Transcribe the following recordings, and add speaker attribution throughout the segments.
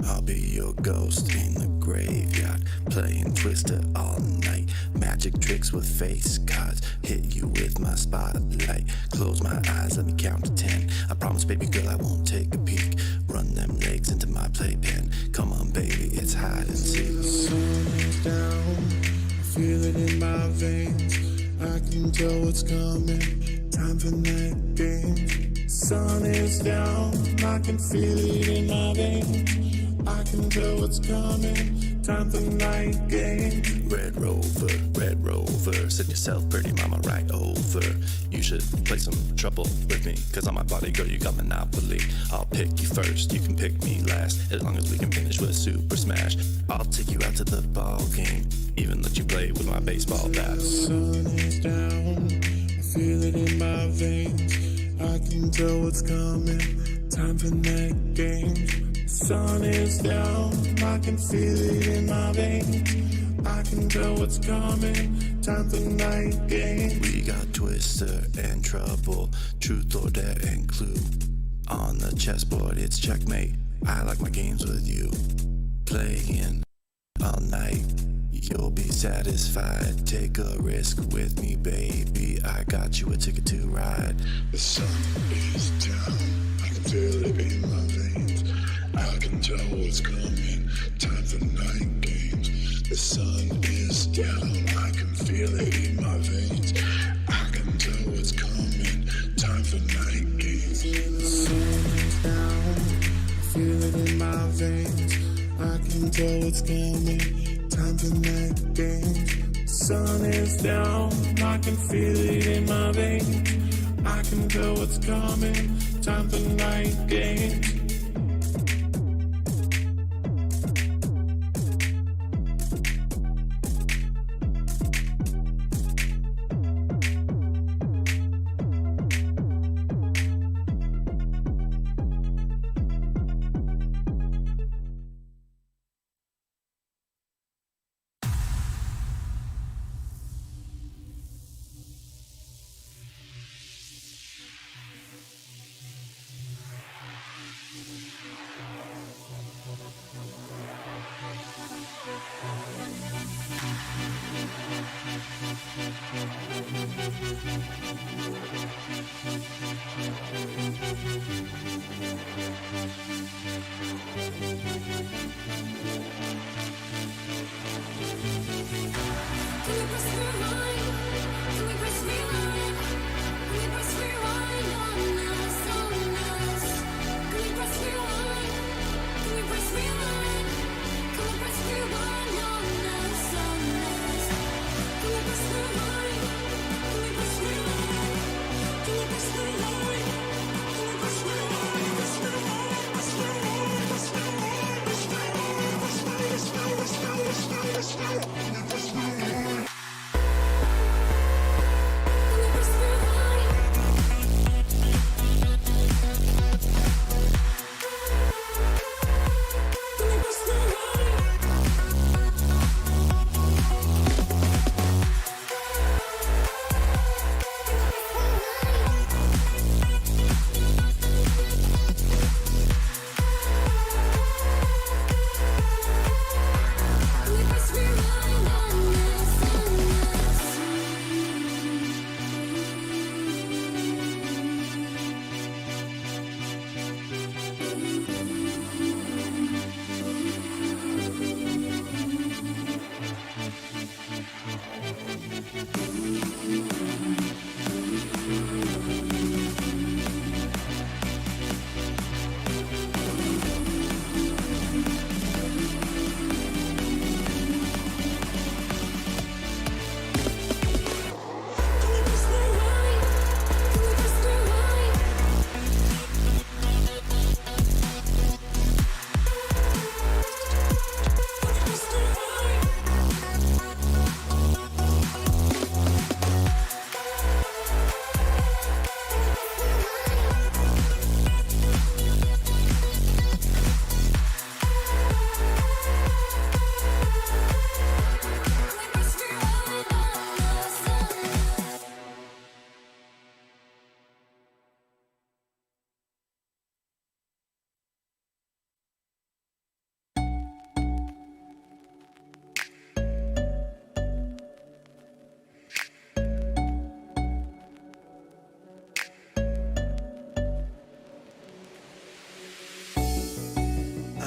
Speaker 1: I'll be your ghost in the graveyard, playing Twister all night. Magic tricks with face cards, hit you with my spotlight. Close my eyes, let me count to 10. I promise, baby girl, I won't take a peek. Run them legs into my playpen. Come on, baby, it's hide and seek.
Speaker 2: The sun is down, I feel it in my veins. I can tell what's coming, time for night games. Sun is down, I can feel it in my veins. I can tell what's coming, time for night games.
Speaker 1: Red Rover, send yourself pretty mama right over. You should play some trouble with me, cause on my body, girl, you got monopoly. I'll pick you first, you can pick me last, as long as we can finish with Super Smash. I'll take you out to the ball game, even let you play with my baseball bat.
Speaker 2: The sun is down, I feel it in my veins. I can tell what's coming, time for night games. Sun is down, I can feel it in my veins. I can tell what's coming, time for night games.
Speaker 1: We got Twister and Trouble, Truth or Dare and Clue. On the chessboard, it's checkmate. I like my games with you. Playing all night, you'll be satisfied. Take a risk with me, baby. I got you a ticket to ride.
Speaker 2: The sun is down, I can feel it in my veins. I can tell what's coming, time for night games. The sun is down, I can feel it in my veins. I can tell what's coming, time for night games. The sun is down, I feel it in my veins. I can tell what's coming, time for night games. Sun is down, I can feel it in my veins. I can tell what's coming, time for night games.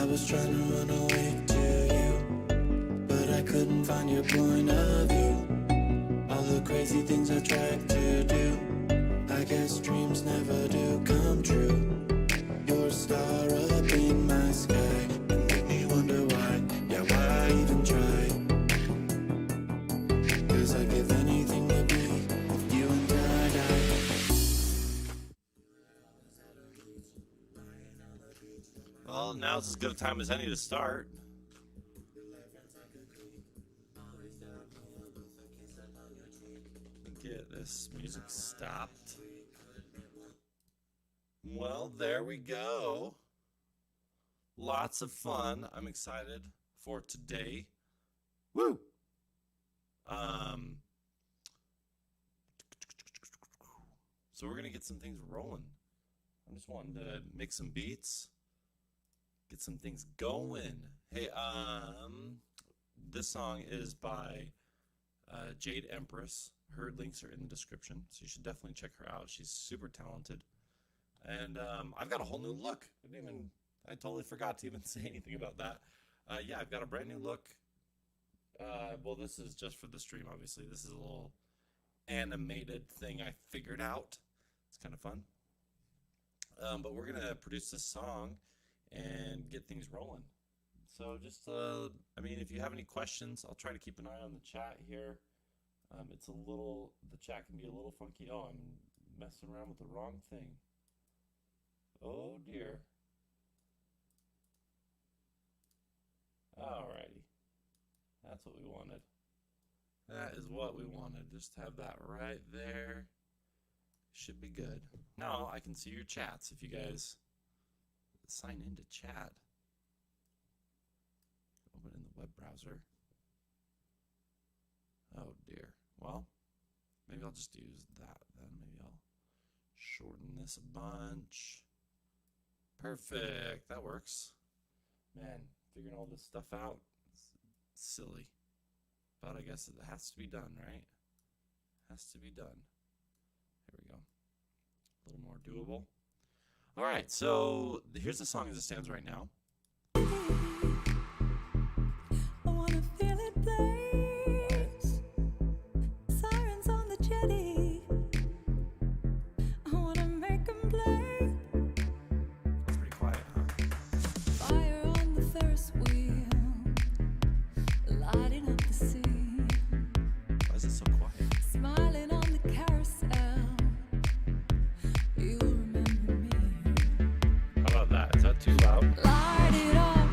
Speaker 1: was trying to run away to you, but I couldn't find your point of view. All the crazy things I tried to do, I guess dreams never do come true. You're a star up in my sky, and make me wonder why, yeah, why even try? 'Cause I'd give anything to be with you until I die. Well, now's as good a time as any to start. Get this music stopped. Well, there we go. Lots of fun. I'm excited for today. Woo! So we're gonna get some things rolling. I'm just wanting to make some beats, get some things going. Hey, this song is by Jade Empress. Her links are in the description, so you should definitely check her out. She's super talented. And I've got a whole new look. I totally forgot to even say anything about that. Yeah, I've got a brand new look. Well, this is just for the stream, obviously. This is a little animated thing I figured out. It's kind of fun. But we're going to produce this song and get things rolling. So just, if you have any questions, I'll try to keep an eye on the chat here. The chat can be a little funky. Oh, I'm messing around with the wrong thing. Oh dear. Alrighty. That's what we wanted. That is what we wanted. Just have that right there. Should be good. Now I can see your chats if you guys sign into chat. Open in the web browser. Oh dear. Well, maybe I'll just use that then. Maybe I'll shorten this a bunch. Perfect. That works. Man, figuring all this stuff out is silly. But I guess it has to be done, right? Has to be done. Here we go. A little more doable. All right, so here's the song as it stands right now.
Speaker 3: I wanna feel it blaze. Sirens on the jetty. I wanna make 'em play.
Speaker 1: That's pretty quiet, huh?
Speaker 3: Fire on the Ferris wheel, lighting up the sea.
Speaker 1: Why is it so quiet?
Speaker 3: Smiling on the carousel. You'll remember me.
Speaker 1: How about that? Is that too loud?
Speaker 3: Light it up,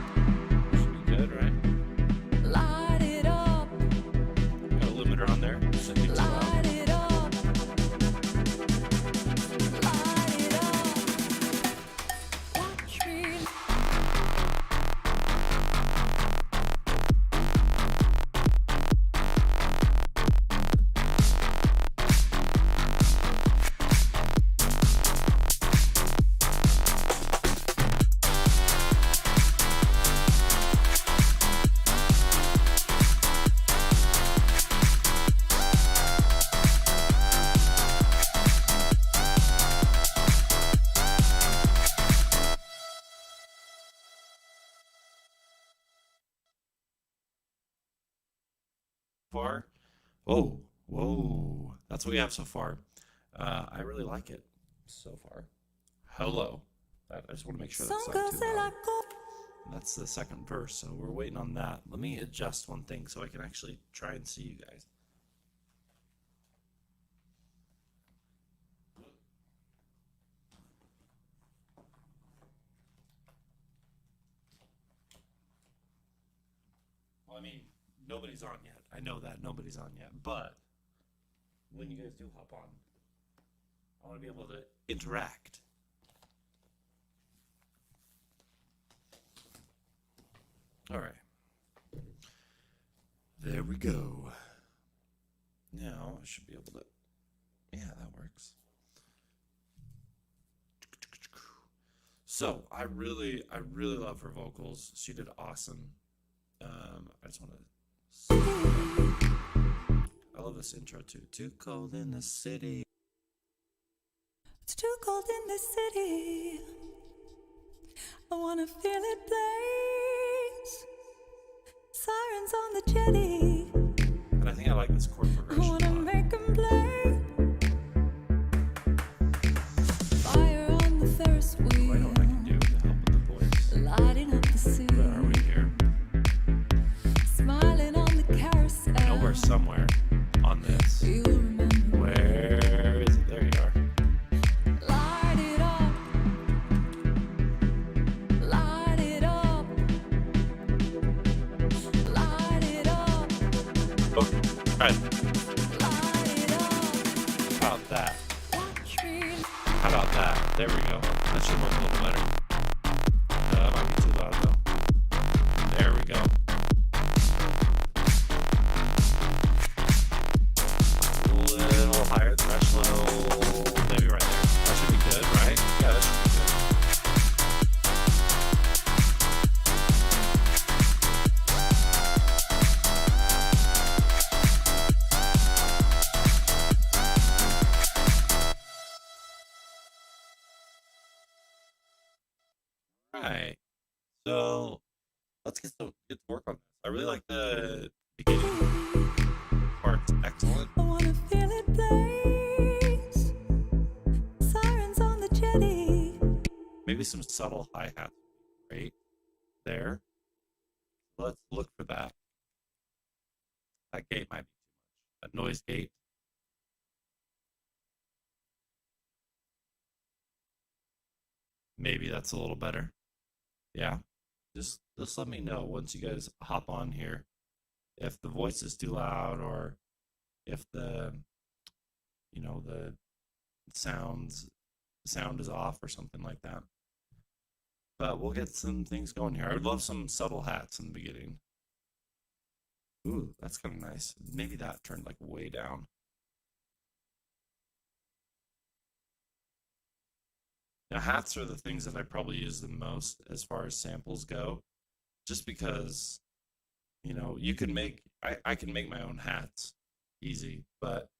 Speaker 1: Should be good, right?
Speaker 3: light it up,
Speaker 1: Got a limiter on there. Shouldn't be too loud.
Speaker 3: light it up, light it up. Watch me.
Speaker 1: Far. Oh, whoa. That's what we have so far. I really like it so far. Hello. I just want to make sure that's not too loud. That's the second verse, so we're waiting on that. Let me adjust one thing so I can actually try and see you guys. Well, nobody's on yet. I know that nobody's on yet, but when you guys do hop on, I want to be able to interact. All right. There we go. Now I should be able to, yeah, that works. So I really love her vocals. She did awesome. I just want to, I love this intro too. Too cold in the city.
Speaker 3: It's too cold in this city. I wanna feel it blaze. Sirens on the jetty.
Speaker 4: And I think I like this chord
Speaker 3: I
Speaker 4: progression
Speaker 3: wanna
Speaker 4: a lot.
Speaker 3: make 'em play. Fire on the Ferris
Speaker 4: I know
Speaker 3: wheel.
Speaker 4: what I can do to help with the voice.
Speaker 3: Lighting up the sea.
Speaker 4: Where are we here?
Speaker 3: Smiling on the carousel.
Speaker 4: I know we're somewhere on this.
Speaker 3: You'll remember.
Speaker 4: Where is it? There you are.
Speaker 3: Light it up. Light it up. Light it up.
Speaker 4: Oh, all right.
Speaker 3: Light it up.
Speaker 4: How about that?
Speaker 3: Watch me.
Speaker 4: How about that? There we go. That should look a little better. Might be too loud though. There we go. A little higher threshold. Maybe right there. That should be good, right? Yeah, that should be good. Right. So let's get to work on this. I really like the beginning part. Excellent.
Speaker 3: I wanna feel it blaze. Sirens on the jetty.
Speaker 4: Maybe some subtle hi-hats would be great there. Let's look for that. That gate might be too much. That noise gate. Maybe that's a little better. Yeah. Just let me know once you guys hop on here if the voice is too loud or if the sound is off or something like that. But we'll get some things going here. I would love some subtle hats in the beginning. Ooh, that's kind of nice. Maybe that turned like way down. Now, hats are the things that I probably use the most as far as samples go, just because, you can I can make my own hats easy, but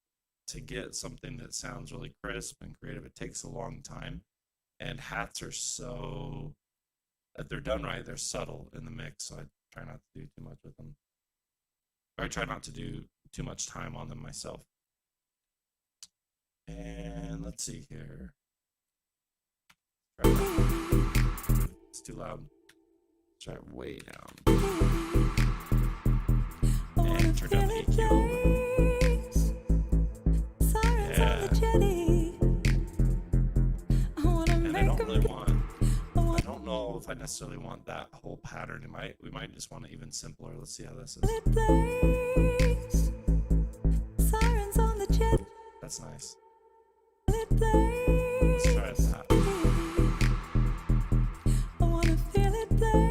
Speaker 4: to get something that sounds really crisp and creative, it takes a long time. And hats are so, if they're done right, they're subtle in the mix, so I try not to do too much with them. Or I try not to do too much time on them myself. And let's see here. It's too loud. Try it way down. And turn down the EQ. And I don't really want, I don't know if I necessarily want that whole pattern. We might just want it even simpler. Let's see how this is. That's nice. Let's try that.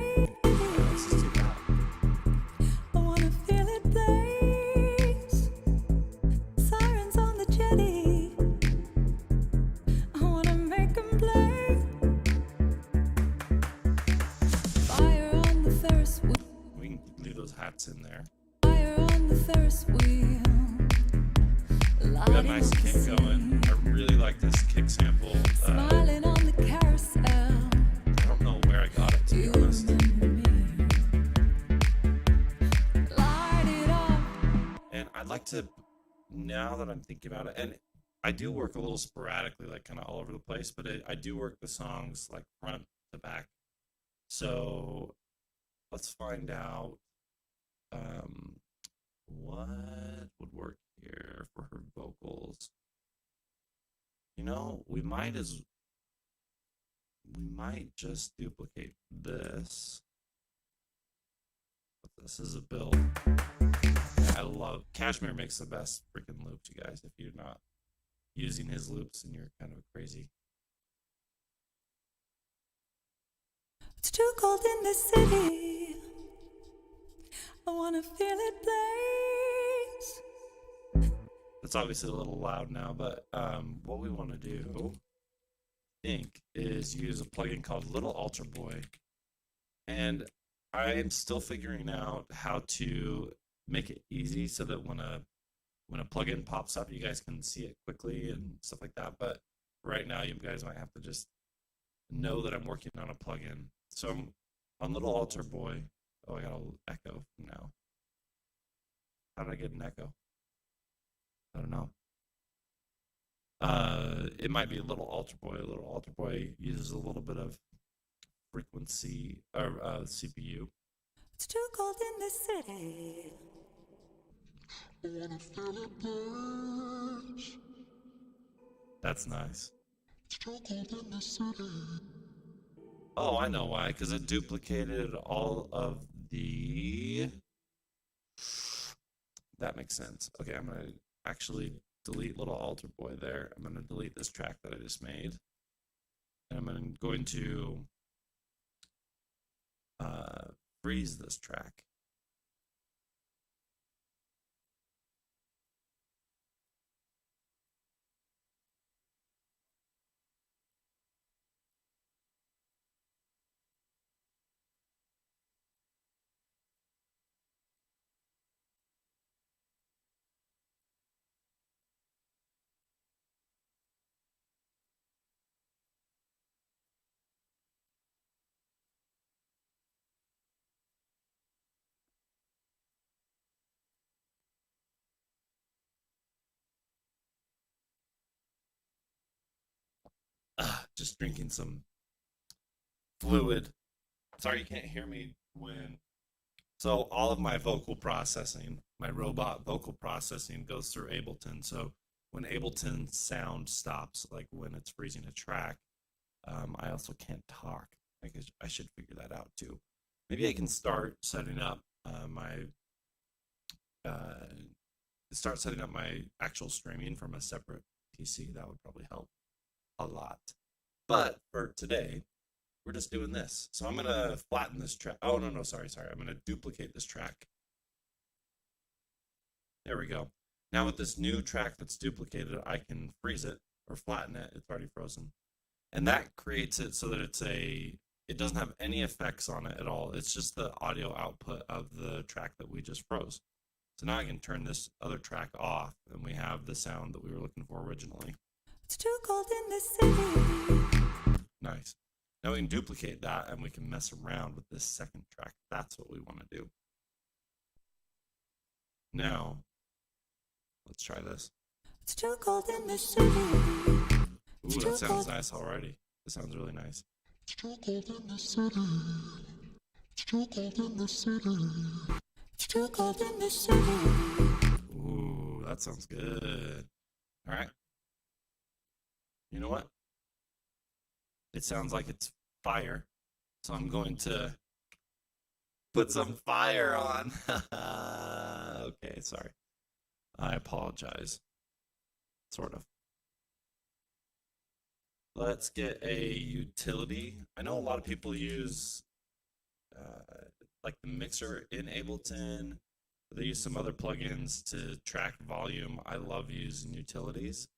Speaker 4: Yeah, let's just do that. We can leave those hats in there. We got a nice kick going. I really like this kick sample.
Speaker 3: Smiling on the carousel.
Speaker 4: I don't know where I got it, to be honest.
Speaker 3: Light it up.
Speaker 4: And I'd like to, now that I'm thinking about it, and I do work a little sporadically, like kind of all over the place, but I do work the songs like front to back. So let's find out what would work here for her vocals. We might just duplicate this. But this is a build. I love Cashmere makes the best freaking loops, you guys. If you're not using his loops, and you're kind of crazy.
Speaker 3: It's too cold in this city. I wanna feel it blaze.
Speaker 4: It's obviously a little loud now, but what we want to do, I think, is use a plugin called Little Altar Boy. And I am still figuring out how to make it easy so that when a plugin pops up, you guys can see it quickly and stuff like that. But right now, you guys might have to just know that I'm working on a plugin. So I'm on Little Altar Boy. Oh, I got an echo now. How did I get an echo? I don't know. It might be a little alter boy. A little alter boy uses a little bit of frequency or CPU.
Speaker 3: It's too cold in this city.
Speaker 2: I wanna feel it burst.
Speaker 4: That's nice.
Speaker 2: It's too cold in the city.
Speaker 4: Oh, I know why. Because it duplicated all of the. That makes sense. Okay, I'm gonna actually delete little alter boy there. I'm gonna delete this track that I just made, and I'm going to freeze this track. Just drinking some fluid. Sorry you can't hear me when. So all of my vocal processing, my robot vocal processing goes through Ableton. So when Ableton sound stops, like when it's freezing a track, I also can't talk. I should figure that out too. Maybe I can start setting up my actual streaming from a separate PC. That would probably help a lot. But for today, we're just doing this. So I'm gonna flatten this track. Oh no, sorry. I'm gonna duplicate this track. There we go. Now with this new track that's duplicated, I can freeze it or flatten it. It's already frozen. And that creates it so that it doesn't have any effects on it at all. It's just the audio output of the track that we just froze. So now I can turn this other track off and we have the sound that we were looking for originally.
Speaker 3: It's too cold in this city.
Speaker 4: Nice. Now we can duplicate that and we can mess around with this second track. That's what we want to do. Now, let's try this.
Speaker 3: It's too cold in this city.
Speaker 4: Ooh, that sounds nice already. That sounds really nice.
Speaker 2: It's too cold in the city. It's too cold in the city.
Speaker 3: It's too cold in this city.
Speaker 4: Ooh, that sounds good. All right. You know what? It sounds like it's fire. So I'm going to put some fire on. Okay, sorry. I apologize. Sort of. Let's get a utility. I know a lot of people use like the mixer in Ableton. They use some other plugins to track volume. I love using utilities.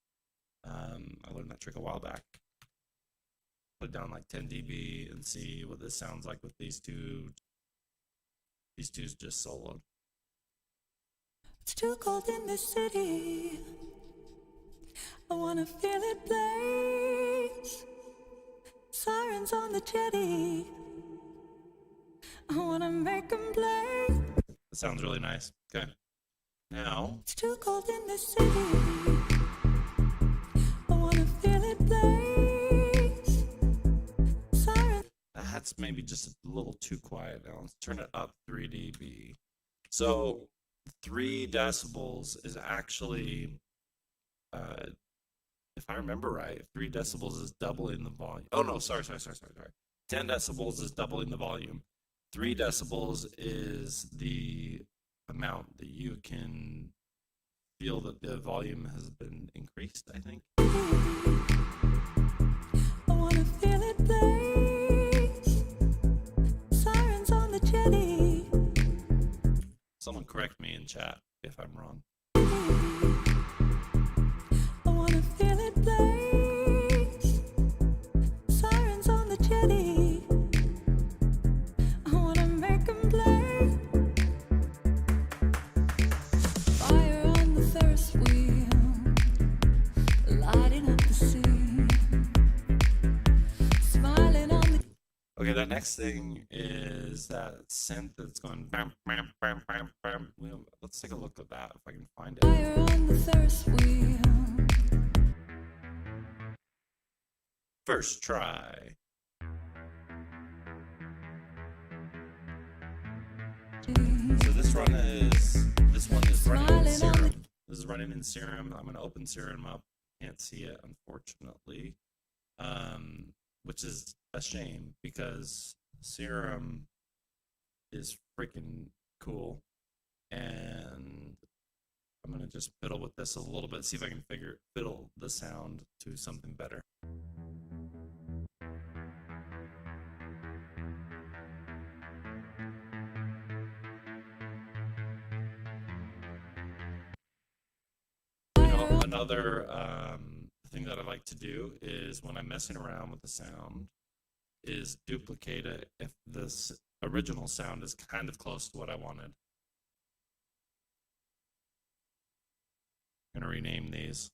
Speaker 4: I learned that trick a while back. Put down like 10 dB and see what this sounds like with these two. These two's just soloed.
Speaker 3: It's too cold in this city. I wanna feel it blaze. Sirens on the jetty. I wanna make them play.
Speaker 4: That sounds really nice. Okay. Now.
Speaker 3: It's too cold in this city. I wanna feel it blaze. Sirens.
Speaker 4: That's maybe just a little too quiet now. Let's turn it up 3 dB. So 3 decibels is actually, if I remember right, 3 decibels is doubling the volume. Oh no, sorry. 10 decibels is doubling the volume. 3 decibels is the amount that you can feel that the volume has been increased, I think.
Speaker 3: I wanna feel it blaze. Sirens on the jetty.
Speaker 4: Someone correct me in chat if I'm wrong.
Speaker 3: I wanna feel it blaze. Sirens on the jetty. I wanna make them play. Fire on the Ferris wheel, lighting up the sea. Smiling on the.
Speaker 4: Okay, that next thing is that synth that's going bam, bam, bam, bam, bam. Let's take a look at that if I can find it.
Speaker 3: Fire on the Ferris wheel.
Speaker 4: First try. So this one is running in Serum. This is running in Serum. I'm gonna open Serum up. Can't see it, unfortunately, which is a shame because Serum is freaking cool, and I'm gonna just fiddle with this a little bit, see if I can fiddle the sound to something better. Another thing that I like to do is when I'm messing around with the sound is duplicate it if this original sound is kind of close to what I wanted. I'm gonna rename these.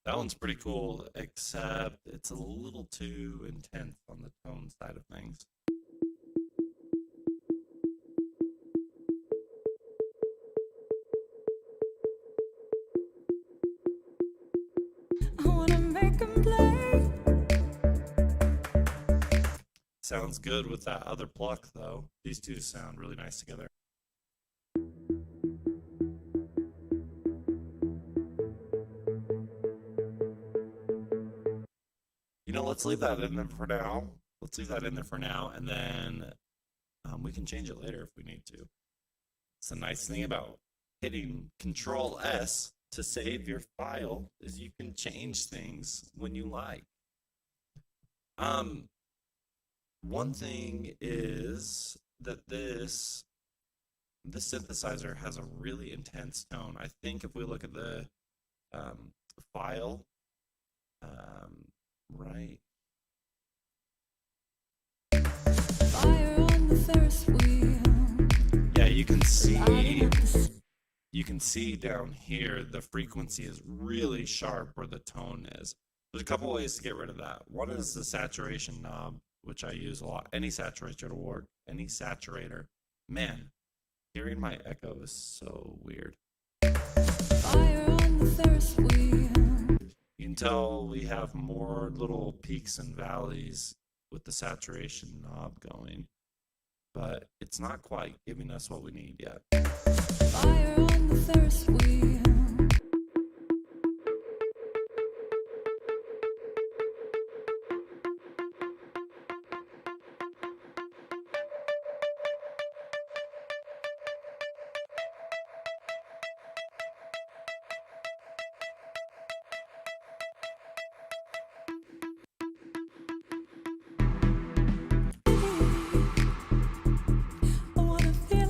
Speaker 4: That one's pretty cool, except it's a little too intense on the tone side of things.
Speaker 3: I wanna make 'em play.
Speaker 4: Sounds good with that other pluck, though. These two sound really nice together. You know, let's leave that in there for now. Let's leave that in there for now, and then we can change it later if we need to. It's a nice thing about hitting Control S to save your file is you can change things when you like. One thing is that this synthesizer has a really intense tone. I think if we look at the file, right.
Speaker 3: Fire on the Ferris wheel.
Speaker 4: Yeah, you can see down here the frequency is really sharp where the tone is. There's a couple ways to get rid of that. One is the saturation knob, which I use a lot. Any saturator will work. Any saturator. Man, hearing my echo is so weird.
Speaker 3: Fire on the Ferris wheel.
Speaker 4: You can tell we have more little peaks and valleys with the saturation knob going, but it's not quite giving us what we need yet.
Speaker 3: Fire on the Ferris wheel.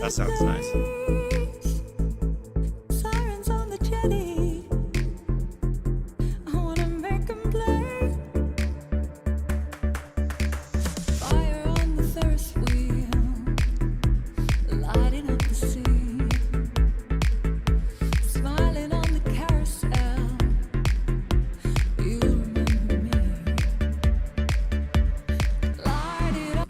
Speaker 4: That sounds nice.
Speaker 3: Sirens on the jetty. I wanna make 'em play. Fire on the Ferris wheel, lighting up the sea. Smiling on the carousel. You remember me. Light it up.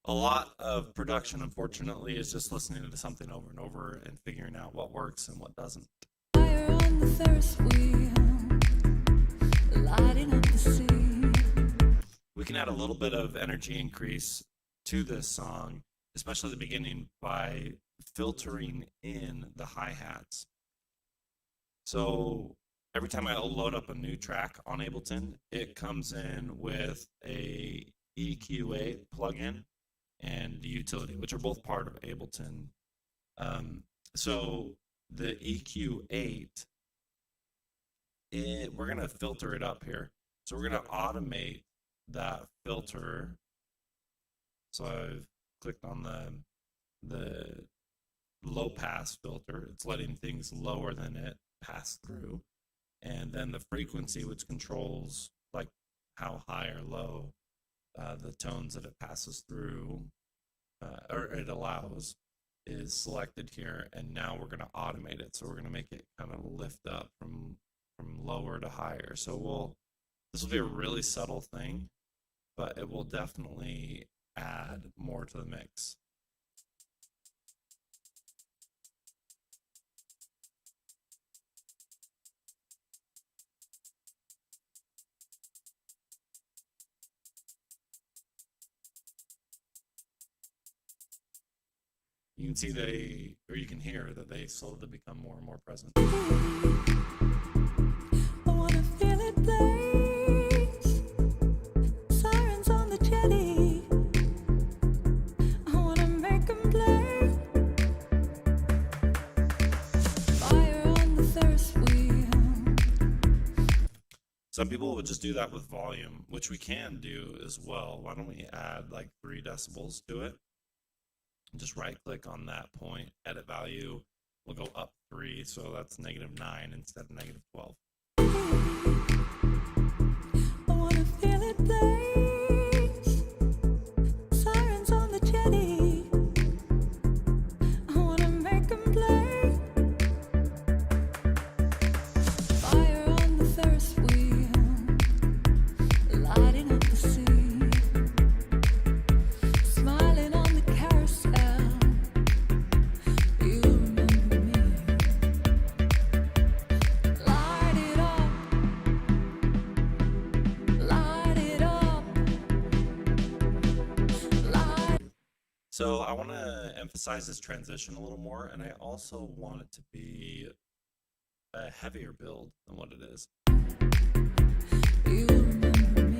Speaker 4: A lot of production, unfortunately, is just listening to something over and over and figuring out what works and what doesn't.
Speaker 3: Fire on the Ferris wheel, lighting up the sea.
Speaker 4: We can add a little bit of energy increase to this song, especially at the beginning, by filtering in the hi-hats. So every time I load up a new track on Ableton, it comes in with a EQA plugin and utility, which are both part of Ableton. So the EQ8, we're going to filter it up here. So we're going to automate that filter. So I've clicked on the low pass filter. It's letting things lower than it pass through. And then the frequency, which controls like how high or low the tones that it passes through or it allows, is selected here. And now we're going to automate it. So we're going to make it kind of lift up from lower to higher. So this will be a really subtle thing, but it will definitely add more to the mix. You can see you can hear that they slowly become more and more present.
Speaker 3: I wanna feel it blaze. Sirens on the jetty. I wanna make 'em play. Fire on the Ferris wheel.
Speaker 4: Some people would just do that with volume, which we can do as well. Why don't we add like 3 decibels to it? Just right click on that point, edit value. We'll go up 3, so that's -9 instead of -12.
Speaker 3: I wanna feel it blaze. Sirens on the jetty. I wanna make 'em play. Fire on the Ferris wheel. Lighting up the sea. Smiling on the carousel. You remember me. Light it up. Light it up. Light.
Speaker 4: So I want to emphasize this transition a little more, and I also want it to be a heavier build than what it is.
Speaker 3: You remember me.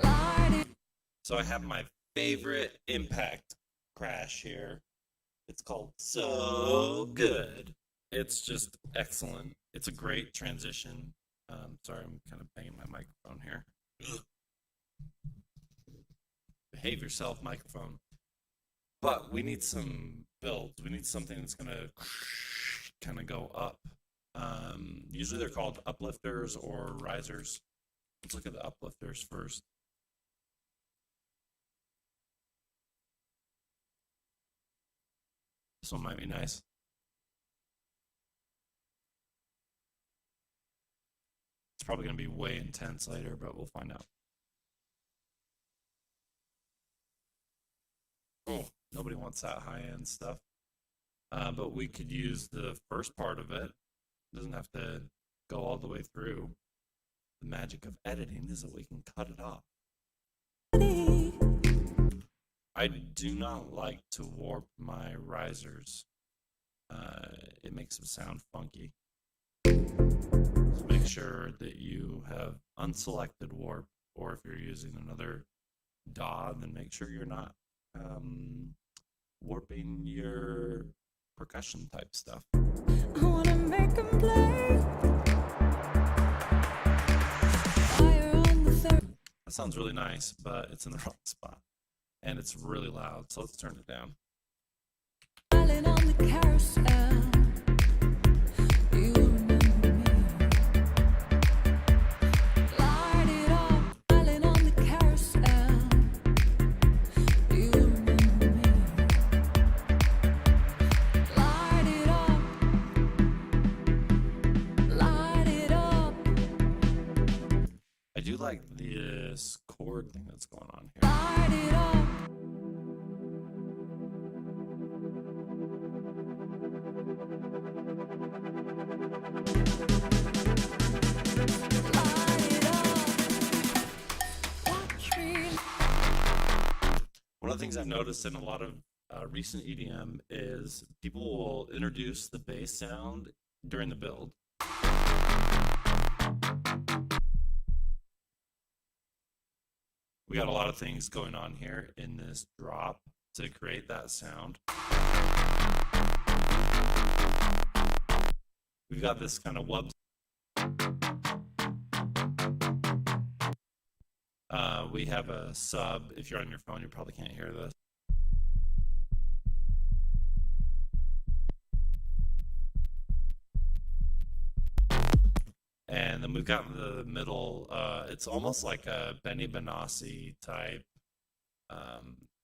Speaker 3: Light it.
Speaker 4: So I have my favorite impact crash here. It's called So Good. It's just excellent. It's a great transition. Sorry, I'm kind of banging my microphone here. Behave yourself, microphone. But we need some builds. We need something that's going to kind of go up. Usually they're called uplifters or risers. Let's look at the uplifters first. This one might be nice. It's probably going to be way intense later, but we'll find out. Oh, nobody wants that high-end stuff. But we could use the first part of it. It doesn't have to go all the way through. The magic of editing is that we can cut it off. I do not like to warp my risers. It makes them sound funky. So make sure that you have unselected warp, or if you're using another DAW, then make sure you're not warping your percussion type stuff.
Speaker 3: I wanna make 'em play. Fire on the Ferris.
Speaker 4: That sounds really nice, but it's in the wrong spot. And it's really loud, so let's turn it down.
Speaker 3: Smiling on the carousel. You remember me. Light it up. Smiling on the carousel. You remember me. Light it up. Light it up.
Speaker 4: I do like this chord thing that's going on here.
Speaker 3: Light it up. Light it up. Watch me.
Speaker 4: One of the things I've noticed in a lot of recent EDM is people will introduce the bass sound during the build. we got a lot of things going on here in this drop to create that sound. We've got this kind of wub. We have a sub. If you're on your phone, you probably can't hear this. And then we've got the middle, it's almost like a Benny Benassi type,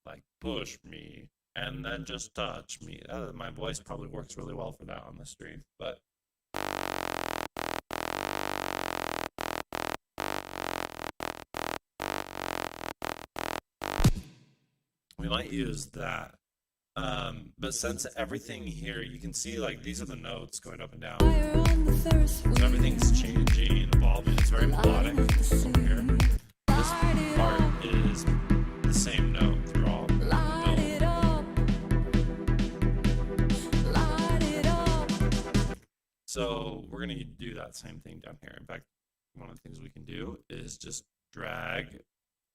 Speaker 4: like push me and then just touch me. My voice probably works really well for that on the stream, but we might use that. But since everything here, you can see like these are the notes going up and down.
Speaker 3: Fire on the Ferris wheel.
Speaker 4: So everything's changing and evolving. It's very melodic over here. This part is the same note through all the
Speaker 3: Light
Speaker 4: build.
Speaker 3: it up. Light it up.
Speaker 4: So we're gonna do that same thing down here. In fact, one of the things we can do is just drag,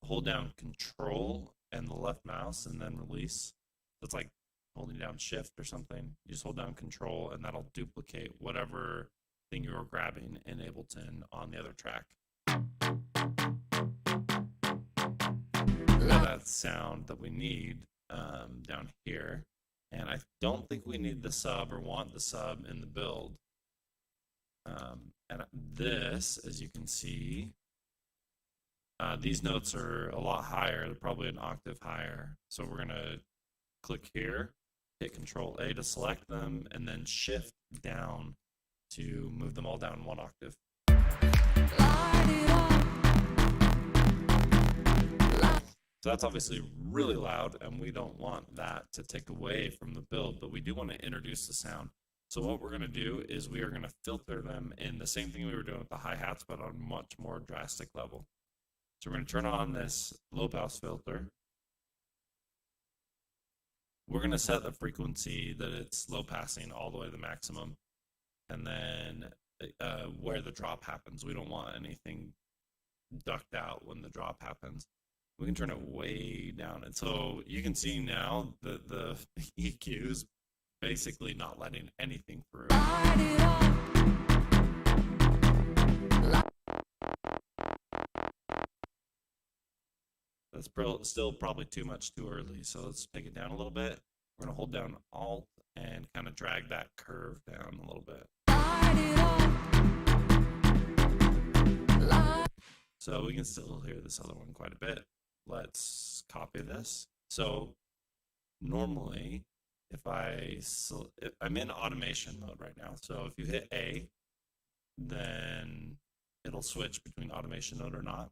Speaker 4: hold down Control and the left mouse, and then release. It's like holding down Shift or something. You just hold down Control, and that'll duplicate whatever thing you were grabbing in Ableton on the other track. We got that sound that we need down here, and I don't think we need the sub or want the sub in the build. And this, as you can see, these notes are a lot higher. They're probably an octave higher. So we're gonna click here, hit Control A to select them, and then Shift down to move them all down one octave.
Speaker 3: Light it up.
Speaker 4: So that's obviously really loud, and we don't want that to take away from the build, but we do want to introduce the sound. So what we're going to do is we are going to filter them in the same thing we were doing with the hi-hats, but on a much more drastic level. So we're going to turn on this low pass filter. We're going to set the frequency that it's low passing all the way to the maximum. And then where the drop happens, we don't want anything ducked out when the drop happens. We can turn it way down. And so you can see now that the EQ is basically not letting anything through.
Speaker 3: Light it up.
Speaker 4: That's still probably too much too early. So let's take it down a little bit. We're going to hold down Alt and kind of drag that curve down a little bit.
Speaker 3: Light it up. Light.
Speaker 4: So we can still hear this other one quite a bit. Let's copy this. So normally, if I'm in automation mode right now. So if you hit A, then it'll switch between automation mode or not.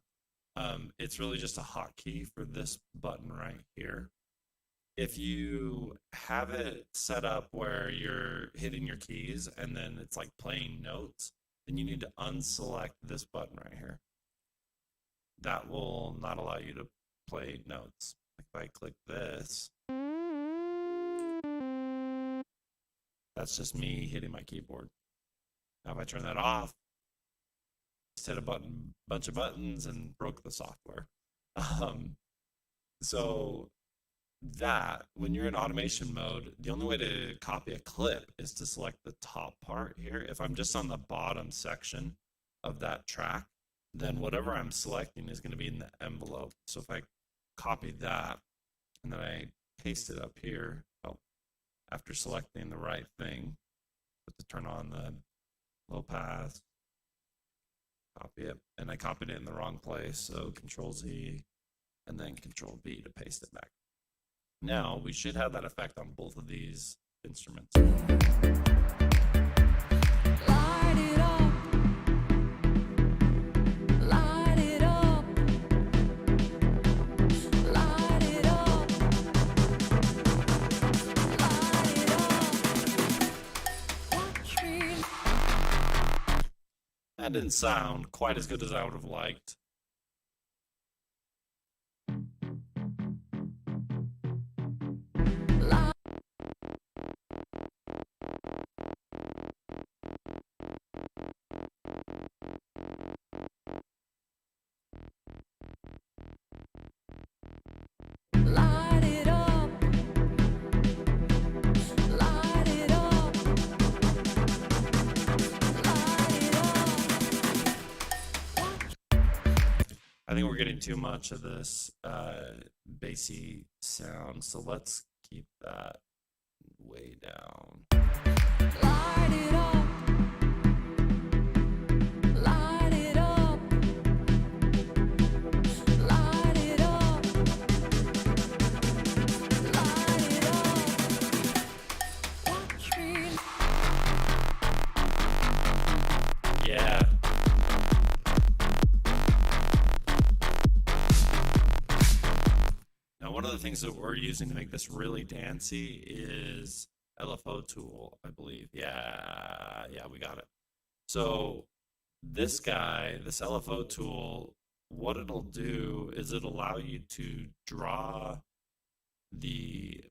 Speaker 4: It's really just a hotkey for this button right here. If you have it set up where you're hitting your keys and then it's like playing notes, then you need to unselect this button right here. That will not allow you to play notes. If I click this, that's just me hitting my keyboard. Now if I turn that off, just hit a bunch of buttons and broke the software. So that when you're in automation mode, the only way to copy a clip is to select the top part here. If I'm just on the bottom section of that track, then whatever I'm selecting is going to be in the envelope. So if I copy that and then I paste it up here, after selecting the right thing, to turn on the low pass, copy it, and I copied it in the wrong place, so Control Z and then Control V to paste it back. Now we should have that effect on both of these instruments.
Speaker 3: Light it up. Light it up. Light it up. Light it up. Watch me.
Speaker 4: That didn't sound quite as good as I would have liked. we're getting too much of this bassy sound, so let's keep that way down.
Speaker 3: Light it up. Light it up. Light it up. Light it up. Watch me.
Speaker 4: Yeah. Now, one of the things that we're using to make this really dancey is LFO tool, I believe. Yeah, we got it. So this guy, this LFO tool, what it'll do is it'll allow you to draw the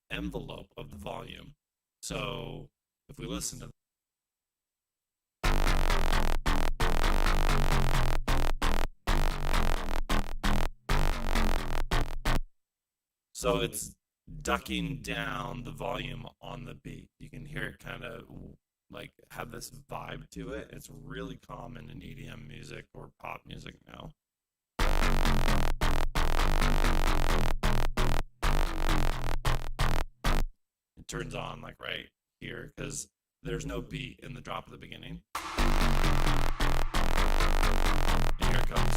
Speaker 4: envelope of the volume. So if we listen to so it's ducking down the volume on the beat. You can hear it kind of like have this vibe to it. It's really common in EDM music or pop music now. It turns on like right here because there's no beat in the drop at the beginning. And here it comes.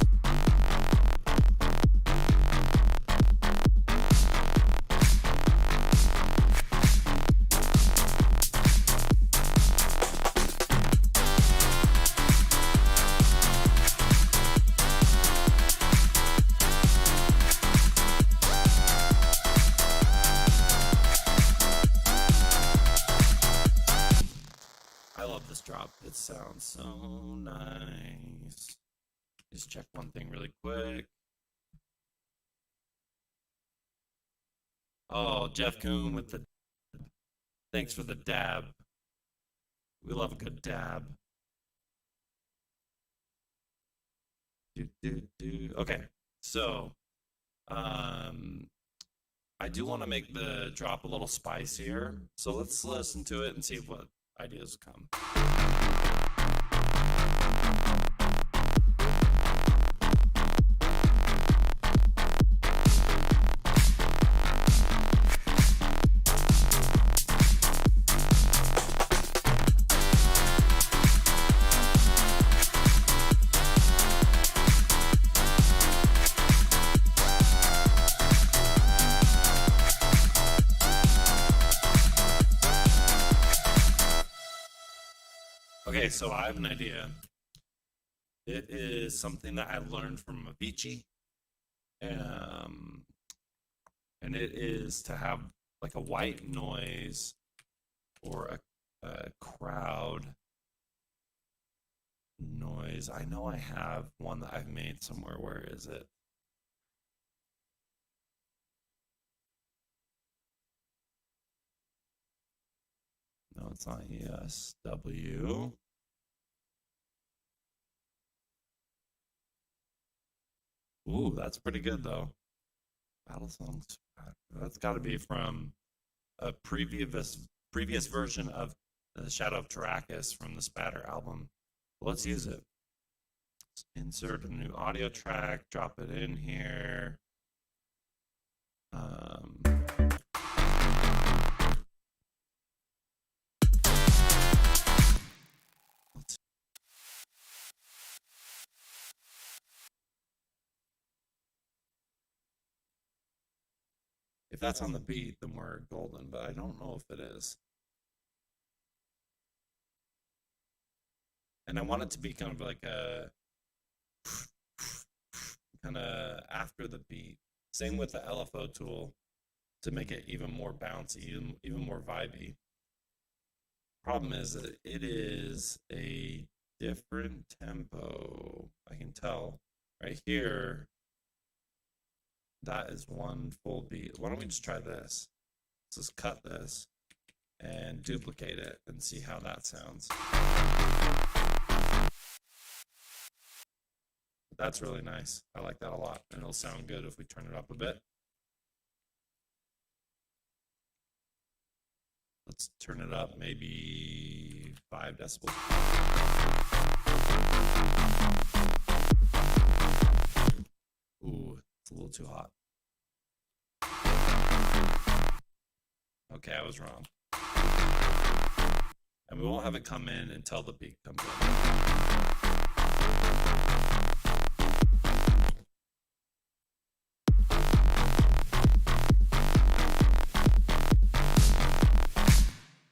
Speaker 4: I love this drop. It sounds so nice. Just check one thing really quick. Oh, Jeff Kuhn with the... Thanks for the dab. We love a good dab. Okay, so I do want to make the drop a little spicier. So let's listen to it and see what ideas come. Okay, so I have an idea. It is something that I learned from Avicii. And it is to have like a white noise or a crowd noise. I know I have one that I've made somewhere. Where is it? No, it's not ESW. Ooh, that's pretty good though. Battle songs. That's got to be from a previous version of the Shadow of Tarachis from the SPATR album. Let's use it. Let's insert a new audio track. Drop it in here. If that's on the beat, then we're golden, but I don't know if it is. And I want it to be kind of like a kind of after the beat. Same with the LFO tool to make it even more bouncy, even more vibey. Problem is that it is a different tempo. I can tell right here. That is one full beat. Why don't we just try this? Let's just cut this and duplicate it and see how that sounds. That's really nice. I like that a lot. And it'll sound good if we turn it up a bit. Let's turn it up maybe 5 decibels. Ooh, it's a little too hot. Okay, I was wrong. And we won't have it come in until the beat comes in.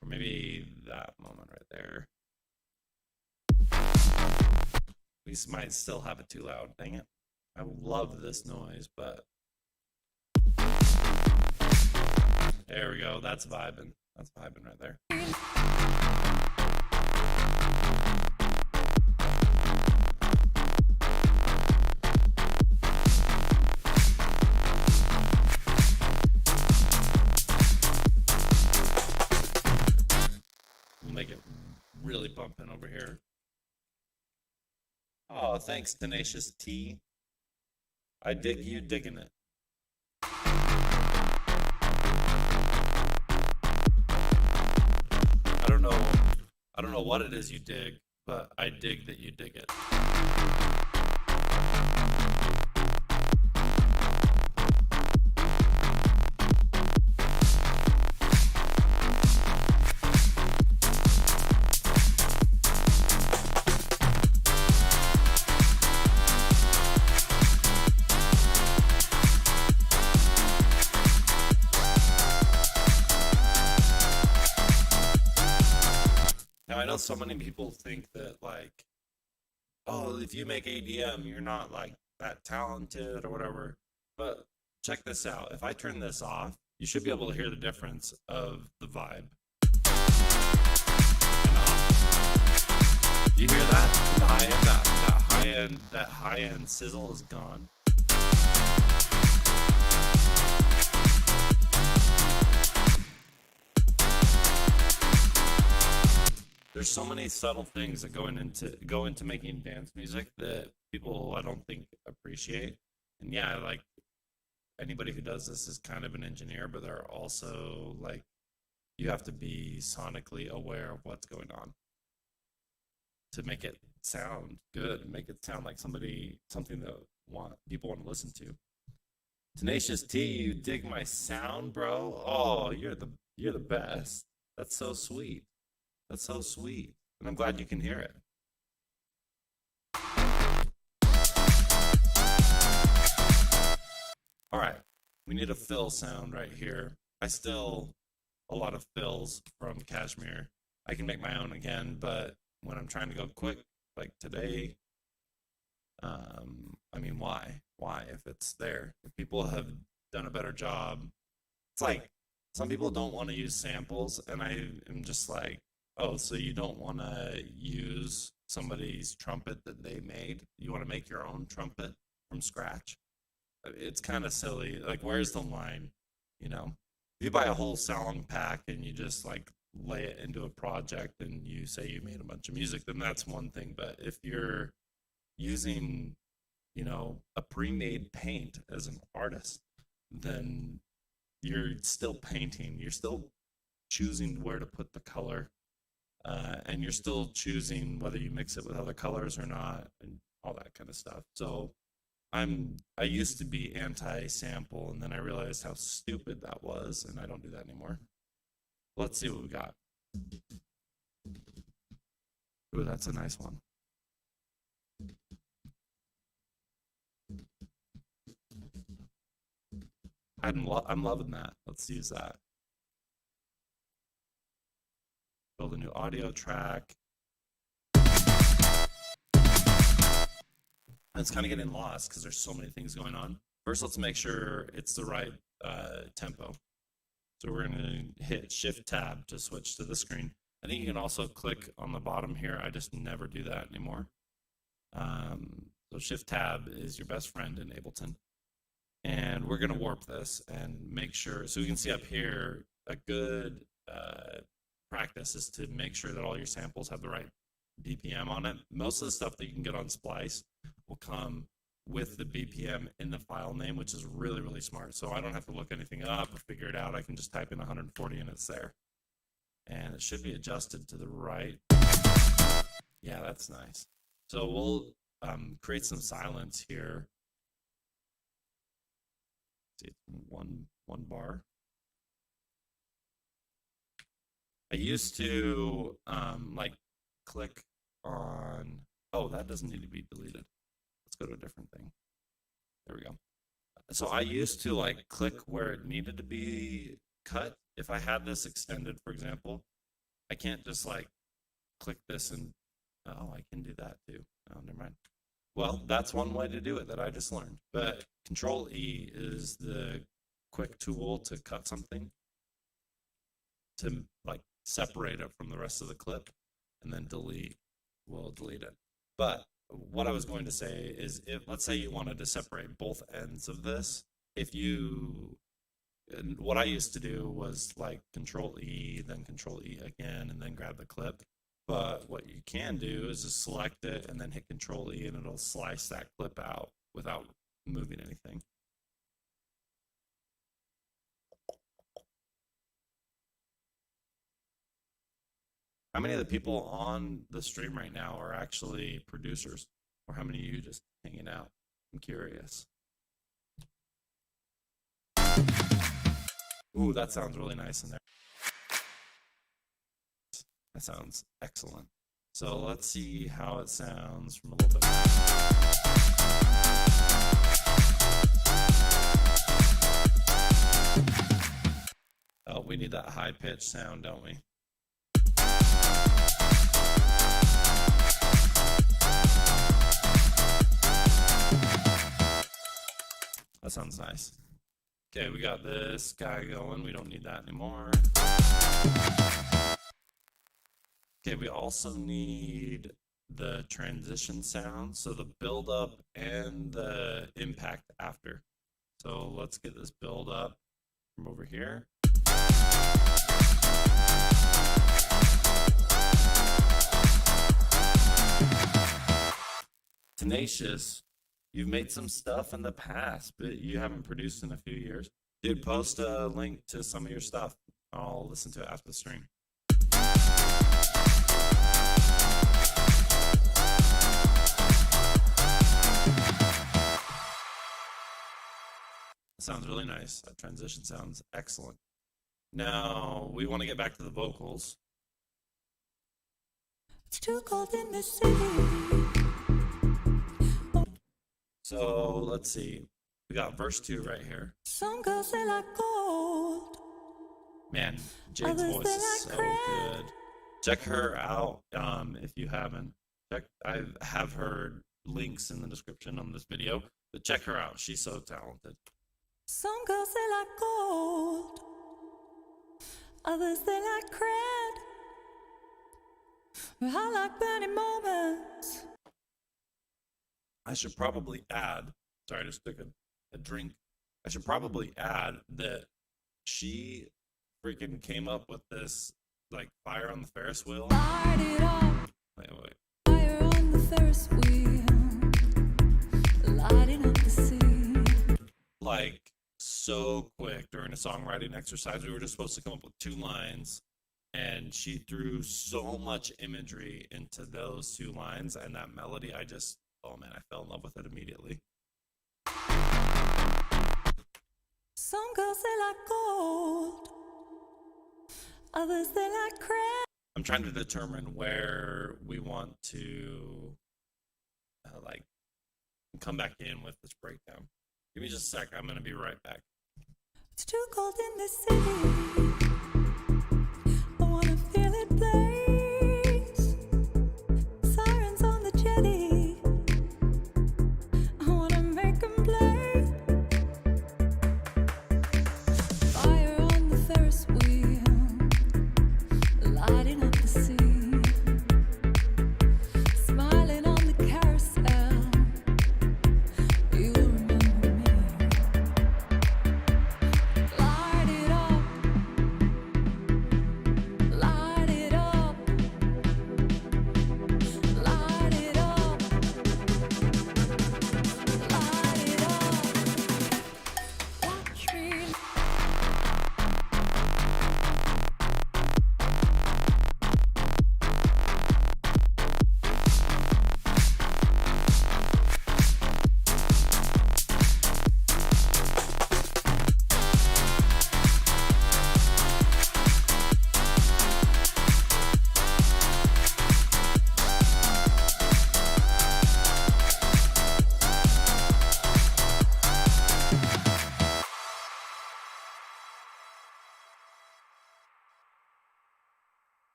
Speaker 4: Or maybe that moment right there. We might still have it too loud. Dang it. I love this noise, but there we go. That's vibing. That's vibing right there. We'll make it really bumping over here. Oh, thanks, Tenacious T. I dig you digging it. I don't know what it is you dig, but I dig that you dig it. Now, I know so many people think that, like, oh, if you make ADM, you're not, like, that talented or whatever. But check this out. If I turn this off, you should be able to hear the difference of the vibe. You hear that? The high end, that high end sizzle is gone. There's so many subtle things that go into making dance music that people I don't think appreciate. And yeah, like anybody who does this is kind of an engineer, but they're also like you have to be sonically aware of what's going on to make it sound good, make it sound like something that people want to listen to. Tenacious T, you dig my sound, bro? Oh, you're the best. That's so sweet. That's so sweet. And I'm glad you can hear it. All right. We need a fill sound right here. I still a lot of fills from Kashmir. I can make my own again, but when I'm trying to go quick, like today, I mean, why? Why if it's there? If people have done a better job, it's like some people don't want to use samples, and I am just like, oh, so you don't want to use somebody's trumpet that they made? You want to make your own trumpet from scratch? It's kind of silly. Like, where's the line? You know, if you buy a whole song pack and you just like lay it into a project and you say you made a bunch of music, then that's one thing. But if you're using, you know, a pre-made paint as an artist, then you're still painting. You're still choosing where to put the color. And you're still choosing whether you mix it with other colors or not, and all that kind of stuff. So I used to be anti-sample, and then I realized how stupid that was, and I don't do that anymore. Let's see what we got. Ooh, that's a nice one. I'm loving that. Let's use that. Build a new audio track. It's kind of getting lost because there's so many things going on. First, let's make sure it's the right tempo. So we're going to hit Shift-Tab to switch to the screen. I think you can also click on the bottom here. I just never do that anymore. So Shift-Tab is your best friend in Ableton. And we're going to warp this and make sure. So you can see up here, a good practice is to make sure that all your samples have the right BPM on it. Most of the stuff that you can get on Splice will come with the BPM in the file name, which is really, really smart. So I don't have to look anything up or figure it out. I can just type in 140 and it's there. And it should be adjusted to the right. Yeah, that's nice. So we'll create some silence here. see, it's one bar. I used to like click on, oh, that doesn't need to be deleted. Let's go to a different thing. There we go. So I used to like click where it needed to be cut. If I had this extended, for example, I can't just like click this and, oh, I can do that too. Oh, never mind. Well, that's one way to do it that I just learned. But Control E is the quick tool to cut something, to like separate it from the rest of the clip, and then delete. We'll delete it. But what I was going to say is, if let's say you wanted to separate both ends of this, what I used to do was like Control E, then Control E again, and then grab the clip. But what you can do is just select it and then hit Control E, and it'll slice that clip out without moving anything. How many of the people on the stream right now are actually producers? Or how many of you just hanging out? I'm curious. Ooh, that sounds really nice in there. That sounds excellent. So let's see how it sounds from a little bit. Oh, we need that high-pitched sound, don't we? That sounds nice. Okay, we got this guy going. We don't need that anymore. Okay, we also need the transition sound, so the build up and the impact after. So let's get this build up from over here. Tenacious, you've made some stuff in the past, but you haven't produced in a few years. Dude, post a link to some of your stuff. I'll listen to it after the stream. Sounds really nice. That transition sounds excellent. Now, we want to get back to the vocals.
Speaker 3: It's too cold in the city.
Speaker 4: So, let's see. We got verse 2 right here.
Speaker 3: Some girls they like gold.
Speaker 4: Man, Jade's voice is so good. Check her out if you haven't. I have her links in the description on this video, but check her out. She's so talented.
Speaker 3: Some girls they like gold. Others they like cred. But I like burning moments.
Speaker 4: I should probably add, sorry, I just took a drink. I should probably add that she freaking came up with this, like, fire on the Ferris wheel.
Speaker 3: Light it up.
Speaker 4: Wait.
Speaker 3: Fire on the Ferris wheel. Lighting up the scene.
Speaker 4: Like, so quick during a songwriting exercise. We were just supposed to come up with 2 lines, and she threw so much imagery into those 2 lines and that melody. Oh man, I fell in love with it immediately.
Speaker 3: Some girls they like gold. Others they like cred.
Speaker 4: I'm trying to determine where we want to like come back in with this breakdown. Give me just a sec. I'm gonna be right back.
Speaker 3: It's too cold in the city. I wanna feel it blaze. Sirens on the jetty. I wanna make 'em play. Fire on the Ferris wheel. Lighting up the scene. Smiling on the carousel. You remember me. Light it up.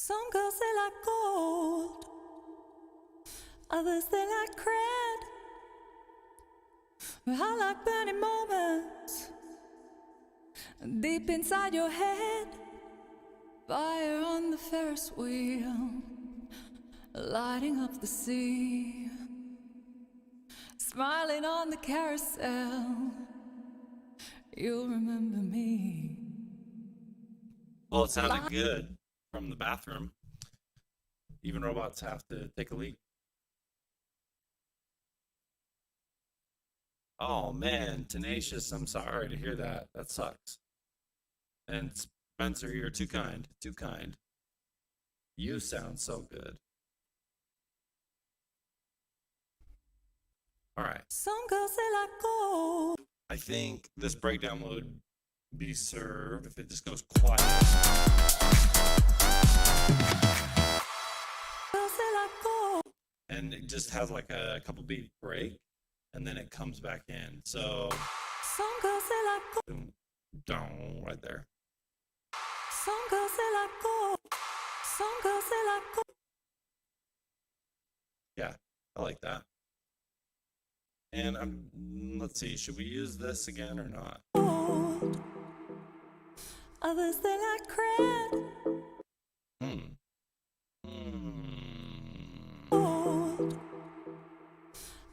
Speaker 3: Some girls they like gold, others they like cred. I like burning moments deep inside your head. Fire on the Ferris wheel, lighting up the sea, smiling on the carousel. You'll remember me.
Speaker 4: Well, it sounded good from the bathroom. Even robots have to take a leak. Oh man, Tenacious, I'm sorry to hear that. That sucks. And Spencer, you're too kind. Too kind. You sound so good. All right.
Speaker 3: Some girls they like gold.
Speaker 4: I think this breakdown would be served if it just goes quiet.
Speaker 3: Girls they like gold.
Speaker 4: And it just has like a couple beat break, and then it comes back in. So,
Speaker 3: Some girls they like gold.
Speaker 4: boom, down right there.
Speaker 3: Some girls they like gold. Some girls they like gold.
Speaker 4: Yeah, I like that. And let's see, should we use this again or not?
Speaker 3: Gold. Others they like cred. Gold.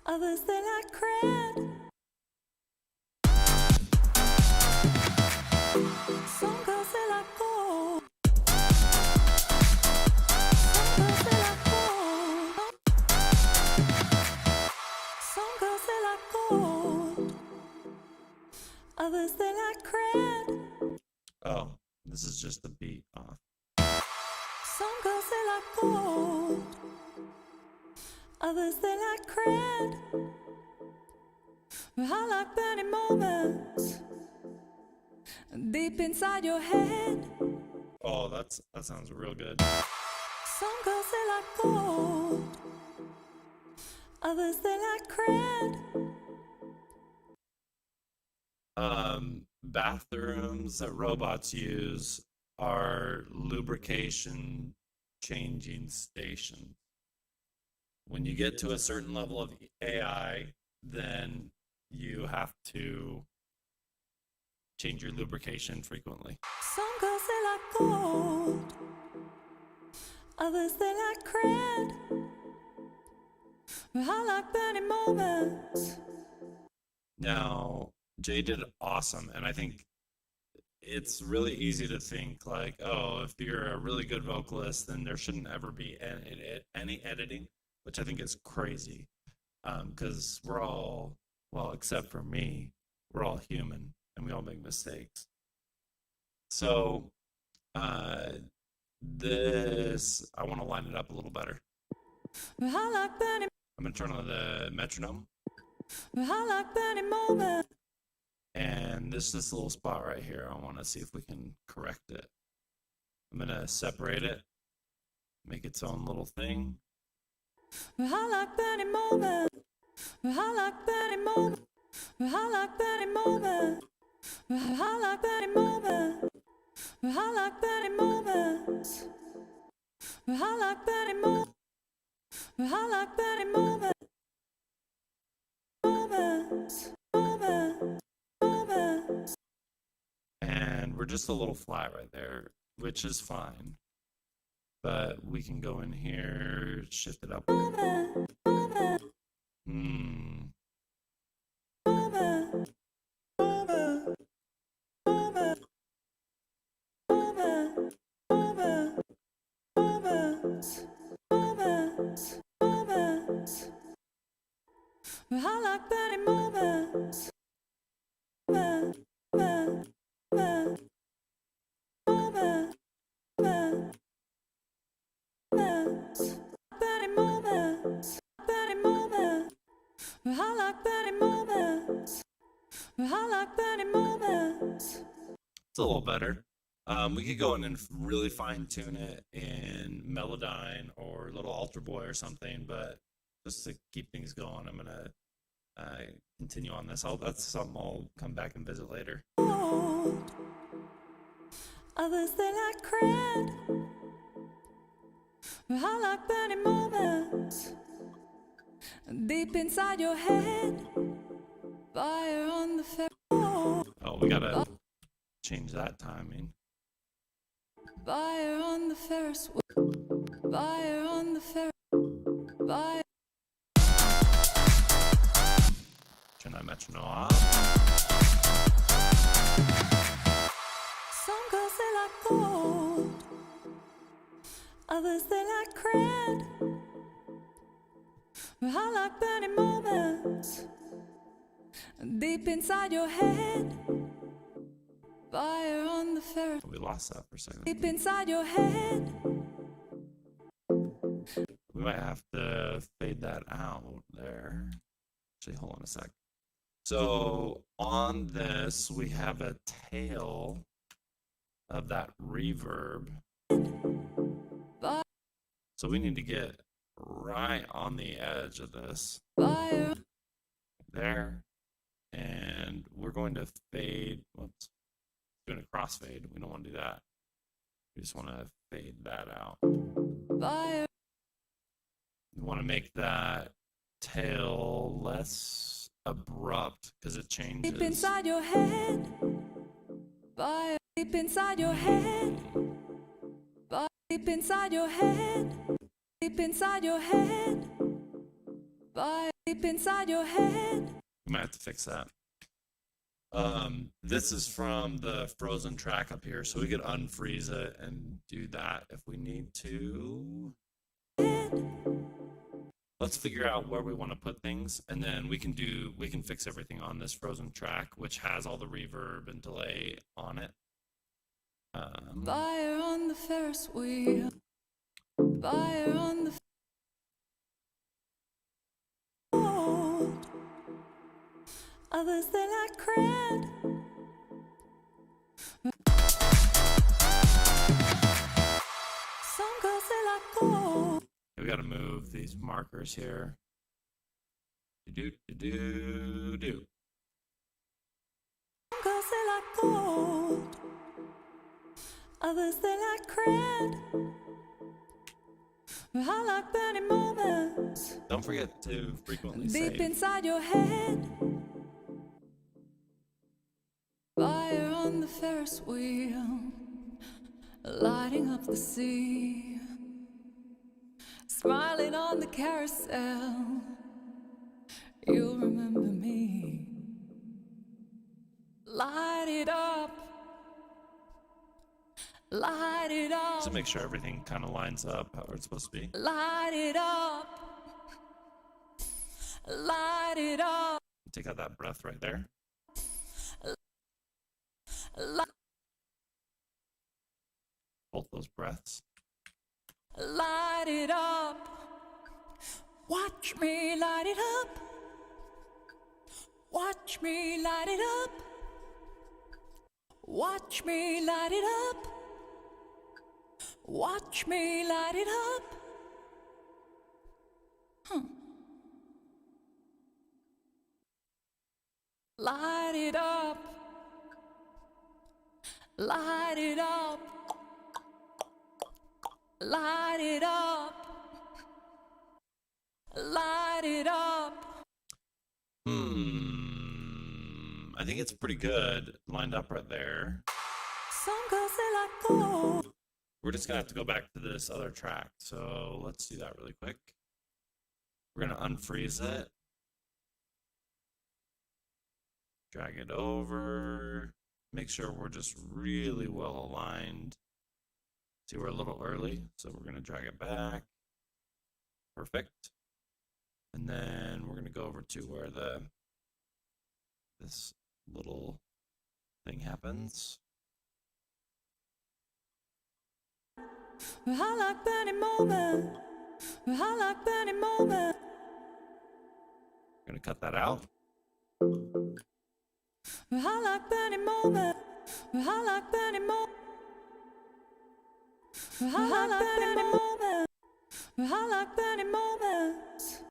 Speaker 3: Others they like cred. Some girls they like gold. Some girls they like gold. Some girls they like gold. Others they like cred.
Speaker 4: Oh, this is just the beat off.
Speaker 3: Some girls they like gold. Others they like cred. I like burning moments deep inside your head.
Speaker 4: Oh, that sounds real good.
Speaker 3: Some girls they like gold. Others they like cred.
Speaker 4: Bathrooms that robots use are lubrication changing stations. When you get to a certain level of AI, then you have to change your lubrication frequently.
Speaker 3: Some girls they like gold. Others they like cred. I like burning moments.
Speaker 4: Now, Jay did awesome, and I think it's really easy to think like, oh, if you're a really good vocalist, then there shouldn't ever be any editing, which I think is crazy, because we're all, well, except for me, we're all human, and we all make mistakes. So, this, I want to line it up a little better.
Speaker 3: I like burning.
Speaker 4: I'm going to turn on the metronome.
Speaker 3: I like burning moments.
Speaker 4: And this little spot right here, I want to see if we can correct it. I'm going to separate it, make its own little thing.
Speaker 3: I like burning moments. I like burning moments. I like burning moments. I like burning moments. I like burning moments. I like burning moments. I like burning moments. Moments. Moments. Moments.
Speaker 4: And we're just a little flat right there, which is fine. But we can go in here, shift it up.
Speaker 3: Moment. Moment.
Speaker 4: Hmm.
Speaker 3: Moment. Moment. Moment. Moment. Moment. Moments. Moments. Moments. I like burning moments. Moment. Moment. Moment. Moment. Moment. Moments. Burning moments. Burning moments. I like burning moments. I like burning moments.
Speaker 4: It's a little better. We could go in and really fine tune it in Melodyne or Little Altar Boy or something, but just to keep things going, I'm gonna continue on this. That's something I'll come back and visit later.
Speaker 3: Gold. Others they like cred. I like burning moments deep inside your head. Fire on the Ferris.
Speaker 4: Oh, we gotta change that timing.
Speaker 3: Fire on the Ferris. Fire on the Ferris. Fire.
Speaker 4: Turn that metronome off.
Speaker 3: Some girls they like gold, others they like cred. I like burning moments deep inside your head. Fire on the Ferris.
Speaker 4: We lost that for a second.
Speaker 3: Deep inside your head.
Speaker 4: We might have to fade that out there. Actually, hold on a sec. So on this, we have a tail of that reverb. So we need to get right on the edge of this.
Speaker 3: Fire.
Speaker 4: There. And we're going to fade. Whoops. Doing a crossfade. We don't want to do that. We just want to fade that out.
Speaker 3: Fire.
Speaker 4: We want to make that tail less abrupt because it changes.
Speaker 3: Deep inside your head. Fire. Deep inside your head. Fire. Deep inside your head. Deep inside your head. Fire. Deep inside your head.
Speaker 4: We might have to fix that. This is from the Frozen track up here, so we could unfreeze it and do that if we need to. Let's figure out where we want to put things, and then we can fix everything on this Frozen track, which has all the reverb and delay on it.
Speaker 3: Fire on the Ferris wheel. Fire on the gold. Others they like cred. Some girls they like gold.
Speaker 4: We got to move these markers here. Do.
Speaker 3: Some girls they like gold. Others they like cred. I like burning moments
Speaker 4: Don't forget to frequently
Speaker 3: deep
Speaker 4: save.
Speaker 3: inside your head. Fire on the Ferris wheel, lighting up the sea, smiling on the carousel. You'll remember me. Light it up. Light it up.
Speaker 4: Just make sure everything kind of lines up how it's supposed to be.
Speaker 3: Light it up. Light it up.
Speaker 4: Take out that breath right there. Both those breaths.
Speaker 3: Light it up. Watch me light it up. Watch me light it up. Watch me light it up. Watch me light it up. Light it up. Light it up. Light it up. Light it up.
Speaker 4: I think it's pretty good lined up right there.
Speaker 3: Some girls they like gold.
Speaker 4: We're just gonna have to go back to this other track. So let's do that really quick. We're gonna unfreeze it. Drag it over. Make sure we're just really well aligned. See, we're a little early, so we're gonna drag it back. Perfect. And then we're gonna go over to where this little thing happens.
Speaker 3: I like burning moment. I like burning moment.
Speaker 4: We're gonna cut that out.
Speaker 3: I like burning moment. I like burning moment. I like burning moment. I like burning moments.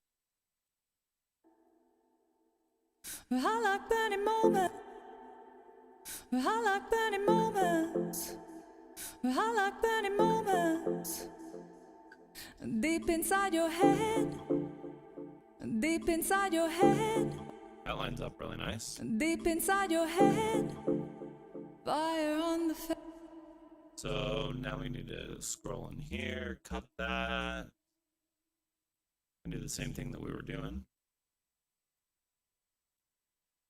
Speaker 3: I like burning moment. I like burning moments. I like burning moments deep inside your head, deep inside your head,
Speaker 4: That lines up really nice.
Speaker 3: deep inside your head, fire on the
Speaker 4: So now we need to scroll in here, cut that, and do the same thing that we were doing.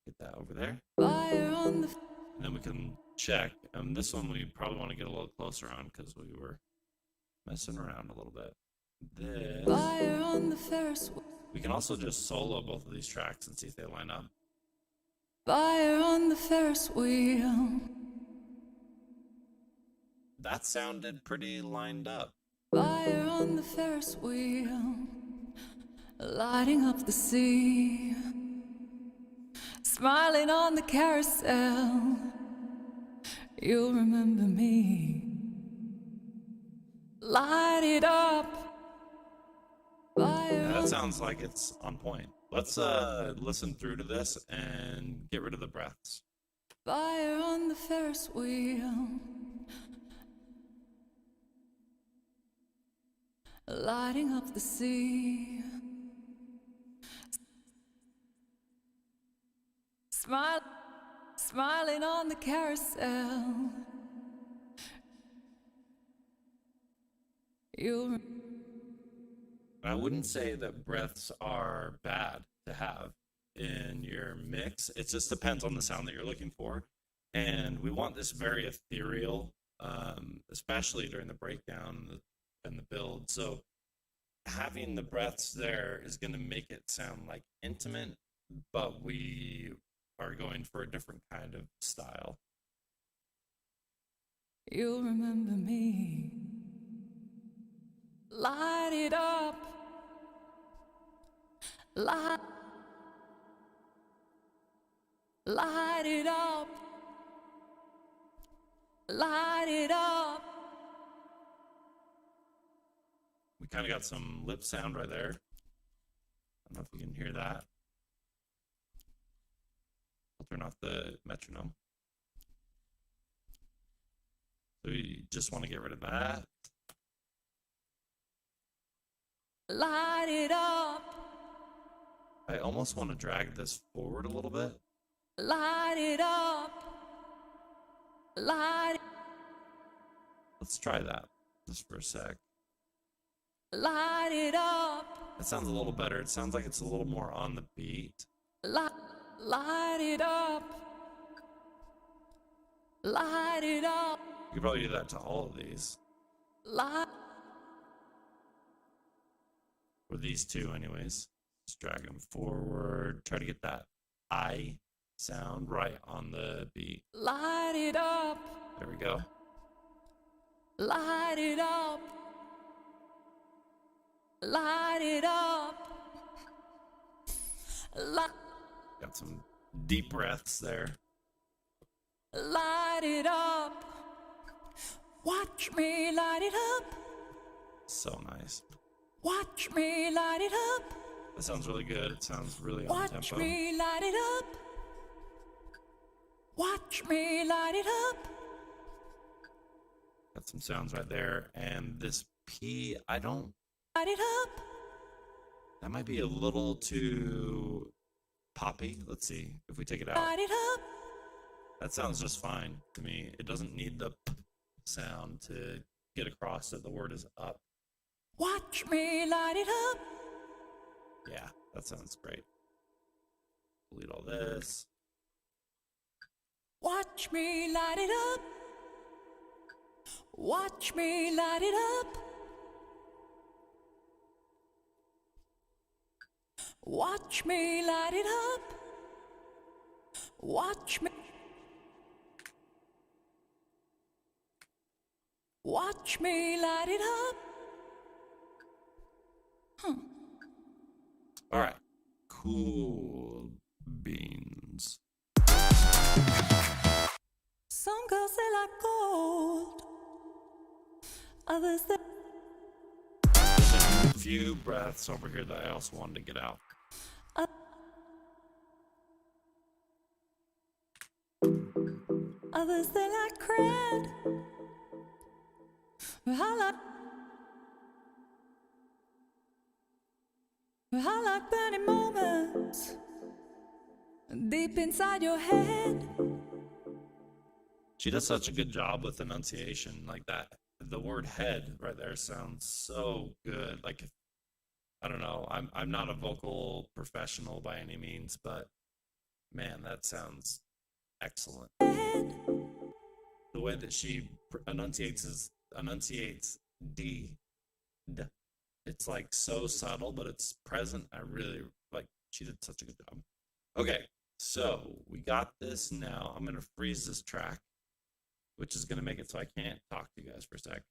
Speaker 4: Get that over there.
Speaker 3: fire on the
Speaker 4: And then we can check. This one we probably want to get a little closer on because we were messing around a little bit. This.
Speaker 3: fire on the Ferris wheel,
Speaker 4: We can also just solo both of these tracks and see if they line up.
Speaker 3: fire on the Ferris wheel,
Speaker 4: That sounded pretty lined up.
Speaker 3: fire on the Ferris wheel, lighting up the sea, smiling on the carousel. You'll remember me. Light it up. Fire
Speaker 4: That sounds like it's on point. Let's listen through to this and get rid of the breaths.
Speaker 3: fire on the Ferris wheel, lighting up the sea, smiling on the carousel.
Speaker 4: I wouldn't say that breaths are bad to have in your mix. It just depends on the sound that you're looking for. And we want this very ethereal, especially during the breakdown and the build. So having the breaths there is going to make it sound like intimate, but we are going for a different kind of style.
Speaker 3: You'll remember me. Light it up. Light it up. Light it up.
Speaker 4: We kind of got some lip sound right there. I don't know if you can hear that. I'll turn off the metronome. So you just want to get rid of that.
Speaker 3: Light it up.
Speaker 4: I almost want to drag this forward a little bit.
Speaker 3: Light it up. Light.
Speaker 4: Let's try that just for a sec.
Speaker 3: Light it up.
Speaker 4: That sounds a little better. It sounds like it's a little more on the beat.
Speaker 3: Light it up. Light it up.
Speaker 4: You could probably do that to all of these.
Speaker 3: Light.
Speaker 4: Or these two anyways. Just drag them forward. Try to get that I sound right on the beat.
Speaker 3: Light it up.
Speaker 4: There we go.
Speaker 3: Light it up. Light it up.
Speaker 4: Got some deep breaths there.
Speaker 3: Light it up. Watch me light it up.
Speaker 4: So nice.
Speaker 3: Watch me light it up.
Speaker 4: That sounds really good. It sounds really on tempo.
Speaker 3: Watch me light it up. Watch me light it up.
Speaker 4: Got some sounds right there. And this P, I don't...
Speaker 3: Light it up.
Speaker 4: That might be a little too poppy. Let's see if we take it out.
Speaker 3: Light it up.
Speaker 4: That sounds just fine to me. It doesn't need the p sound to get across that the word is up.
Speaker 3: Watch me light it up.
Speaker 4: Yeah, that sounds great. Delete all this.
Speaker 3: Watch me light it up. Watch me light it up. Watch me light it up. Watch me. Watch me light it up.
Speaker 4: All right. Cool beans.
Speaker 3: Some girls they like gold. Others they
Speaker 4: There's a few breaths over here that I also wanted to get out.
Speaker 3: Others they like cred. I like I like burning moments deep inside your head.
Speaker 4: She does such a good job with enunciation, like that. The word "head" right there sounds so good. Like, I don't know, I'm not a vocal professional by any means, but man, that sounds excellent. The way that she enunciates D. It's like so subtle, but it's present. I really like. She did such a good job. Okay, so we got this now. I'm gonna freeze this track, which is gonna make it so I can't talk to you guys for a sec.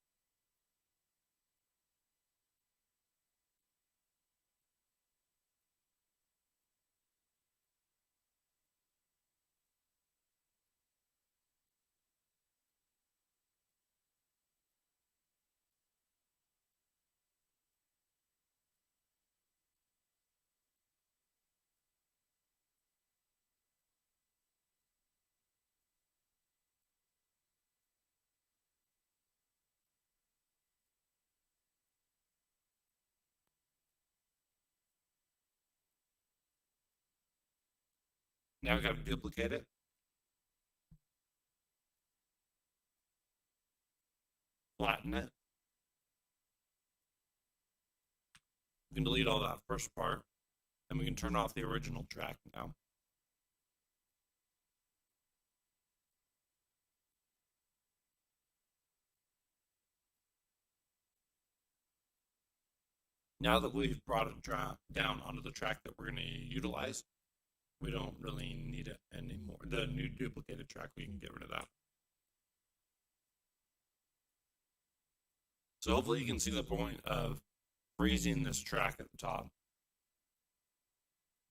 Speaker 4: Now we gotta duplicate it, flatten it. We can delete all that first part, and we can turn off the original track now. Now that we've brought it down onto the track that we're going to utilize, we don't really need it anymore. The new duplicated track, we can get rid of that. So hopefully you can see the point of freezing this track at the top.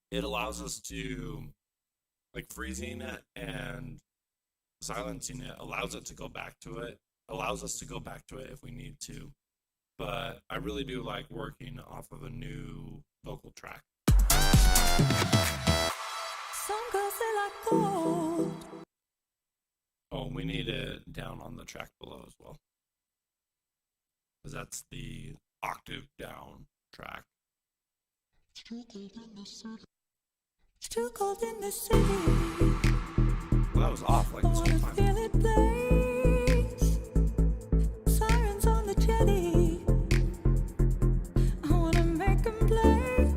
Speaker 4: It allows us to, like, freezing it and silencing it allows it to go back to it, allows us to go back to it if we need to. But I really do like working off of a new vocal track.
Speaker 3: Some girls they like gold.
Speaker 4: Oh, we need it down on the track below as well, because that's the octave down track.
Speaker 3: It's too cold in the city.
Speaker 4: Well, that was off like this whole time.
Speaker 3: Feel it blaze. Sirens on the jetty. I wanna make 'em play.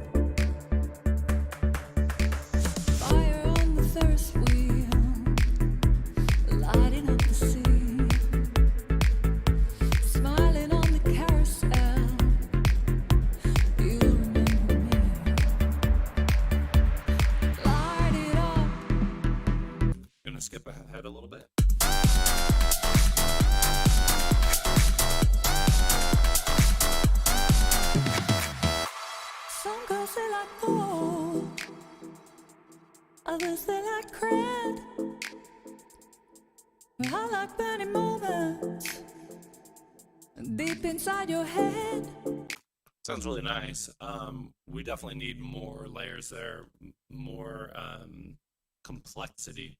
Speaker 3: Fire on the Ferris wheel, lighting up the sea. Smiling on the carousel. You remember me. Light it up.
Speaker 4: Gonna skip ahead a little bit.
Speaker 3: Some girls they like gold, others they like cred. I like burning moments deep inside your head.
Speaker 4: Sounds really nice. We definitely need more layers there, more complexity.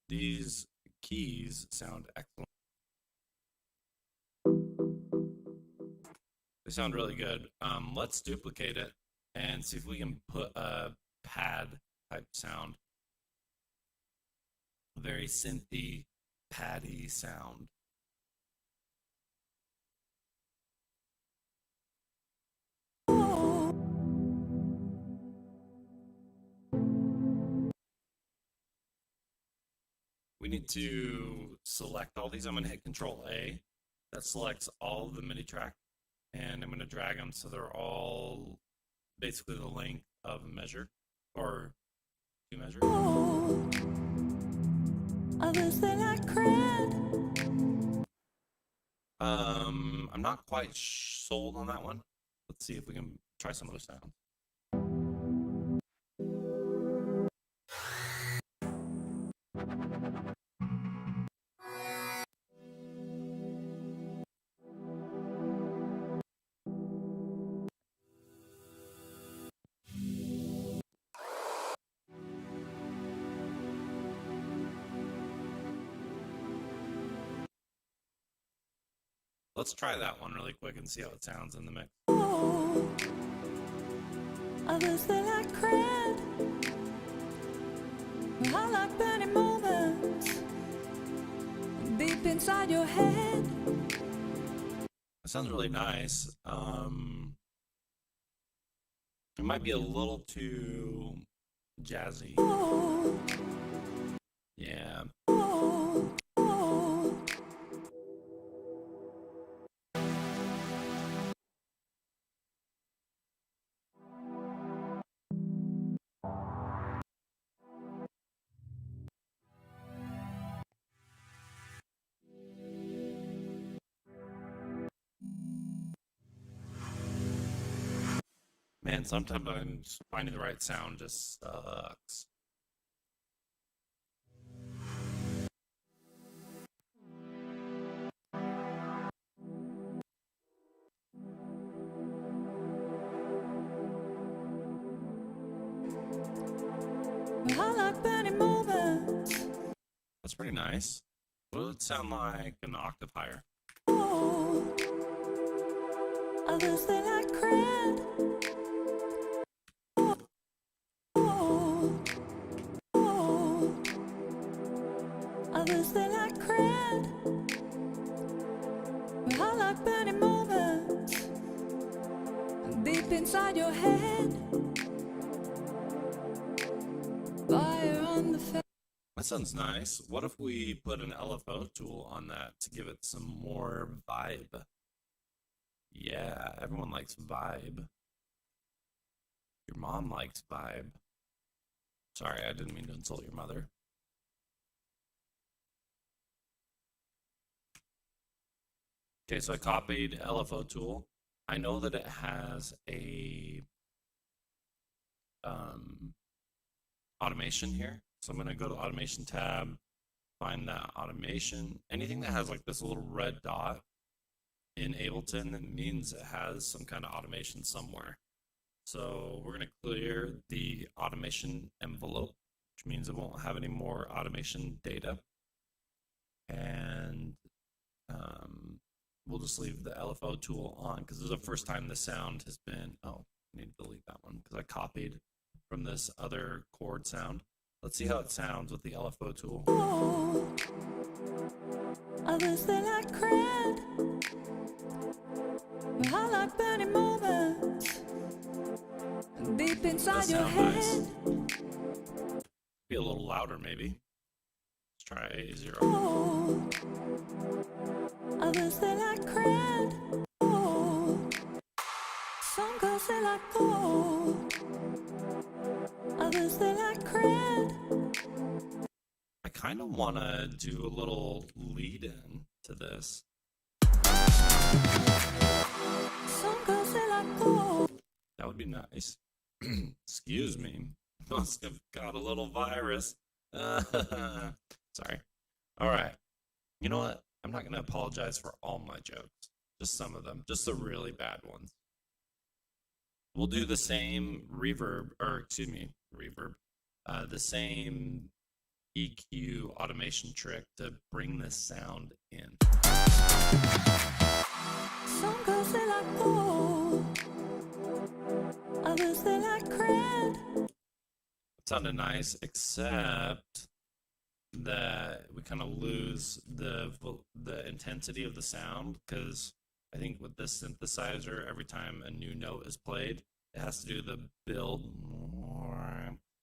Speaker 4: These keys sound excellent. They sound really good. Let's duplicate it and see if we can put a pad type sound. A very synthy, paddy sound. We need to select all these. I'm going to hit Control A. That selects all of the MIDI track, and I'm going to drag them so they're all basically the length of a measure or two measures.
Speaker 3: Others they like cred.
Speaker 4: I'm not quite sold on that one. Let's see if we can try some other sounds. Let's try that one really quick and see how it sounds in the mix.
Speaker 3: Others they like cred. I like burning moments deep inside your head.
Speaker 4: That sounds really nice. It might be a little too jazzy.
Speaker 3: Oh,
Speaker 4: Yeah.
Speaker 3: oh, oh.
Speaker 4: Man, sometimes I'm just finding the right sound just sucks.
Speaker 3: I like burning moments.
Speaker 4: That's pretty nice. What would it sound like an octave higher?
Speaker 3: Oh, others they like cred. Oh, oh, others they like cred. I like burning moments deep inside your head. Fire on the face.
Speaker 4: That sounds nice. What if we put an LFO tool on that to give it some more vibe? Yeah, everyone likes vibe. Your mom likes vibe. Sorry, I didn't mean to insult your mother. Okay, so I copied LFO tool. I know that it has a automation here. So I'm going to go to automation tab, find that automation. Anything that has like this little red dot in Ableton, it means it has some kind of automation somewhere. So we're going to clear the automation envelope, which means it won't have any more automation data. And we'll just leave the LFO tool on because this is the first time the sound has been, oh, I need to delete that one because I copied from this other chord sound. Let's see how it sounds with the LFO tool.
Speaker 3: Oh, others they like cred. I like burning moments deep inside your head.
Speaker 4: Nice. Be a little louder maybe. Let's try 0.
Speaker 3: Oh, others they like cred. Oh, some girls they like gold. Others they like cred.
Speaker 4: I kind of want to do a little lead in to this.
Speaker 3: Some girls they like gold.
Speaker 4: That would be nice. Excuse me. Must have got a little virus. Sorry. All right. You know what? I'm not going to apologize for all my jokes. Just some of them. Just the really bad ones. We'll do the same reverb, or excuse me, reverb. The same EQ automation trick to bring this sound in.
Speaker 3: Some girls they like gold. Others they like cred.
Speaker 4: It sounded nice, except that we kind of lose the intensity of the sound because I think with this synthesizer, every time a new note is played, it has to do the build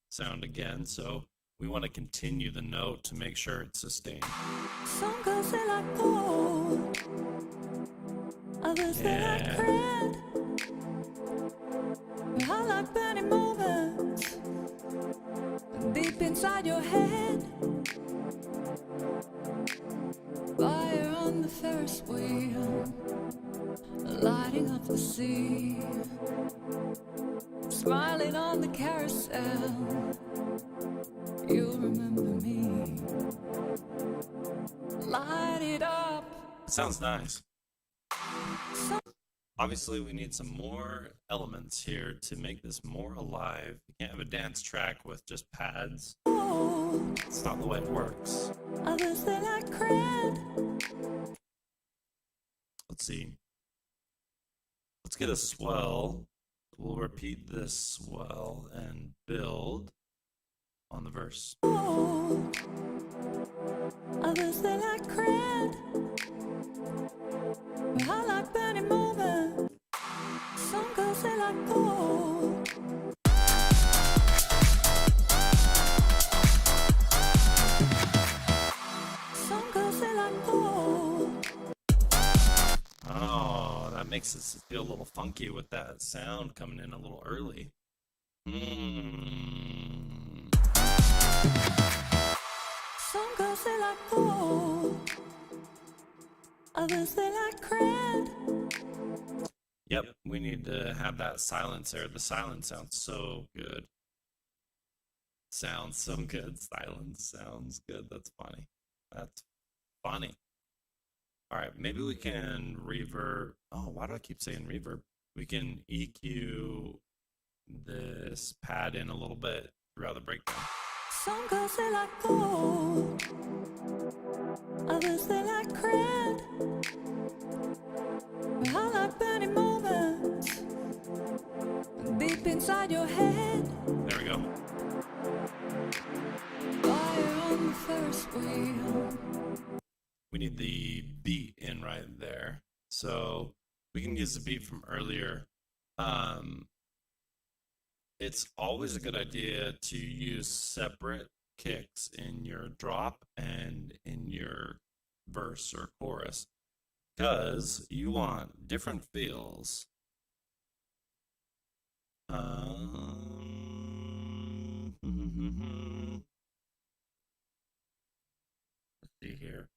Speaker 4: sound again. So we want to continue the note to make sure it's sustained.
Speaker 3: Some girls they like gold. Others they like cred. I like burning moments deep inside your head. Fire on the Ferris wheel, lighting up the sea, smiling on the carousel. You'll remember me. Light it up.
Speaker 4: Sounds nice. Obviously, we need some more elements here to make this more alive. You can't have a dance track with just pads. It's not the way it works.
Speaker 3: Others they like cred.
Speaker 4: Let's see. Let's get a swell we'll repeat this swell and build on the verse.
Speaker 3: Others they like cred. I like burning moment. Some girls they like gold. Some girls they like gold.
Speaker 4: Oh, that makes us feel a little funky with that sound coming in a little early.
Speaker 3: Some girls they like gold. Others they like cred.
Speaker 4: Yep, we need to have that silence there. The silence sounds so good. Sounds so good. Silence sounds good. That's funny. That's funny. All right, maybe we can reverb. Oh, why do I keep saying reverb? We can EQ this pad in a little bit throughout the breakdown.
Speaker 3: Some girls they like gold. Others they like cred. I like burning moments deep inside your head.
Speaker 4: There we go.
Speaker 3: Fire on the Ferris wheel.
Speaker 4: We need the beat in right there. So we can use the beat from earlier. It's always a good idea to use separate kicks in your drop and in your verse or chorus, because you want different feels. Let's see here.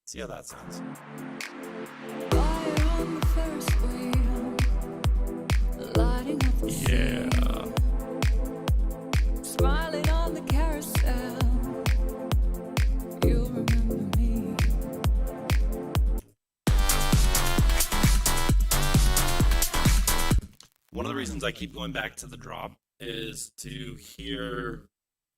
Speaker 4: See how that sounds.
Speaker 3: Fire on the Ferris wheel. Lighting up the scene. Smiling on the carousel. You'll remember me.
Speaker 4: One of the reasons I keep going back to the drop is to hear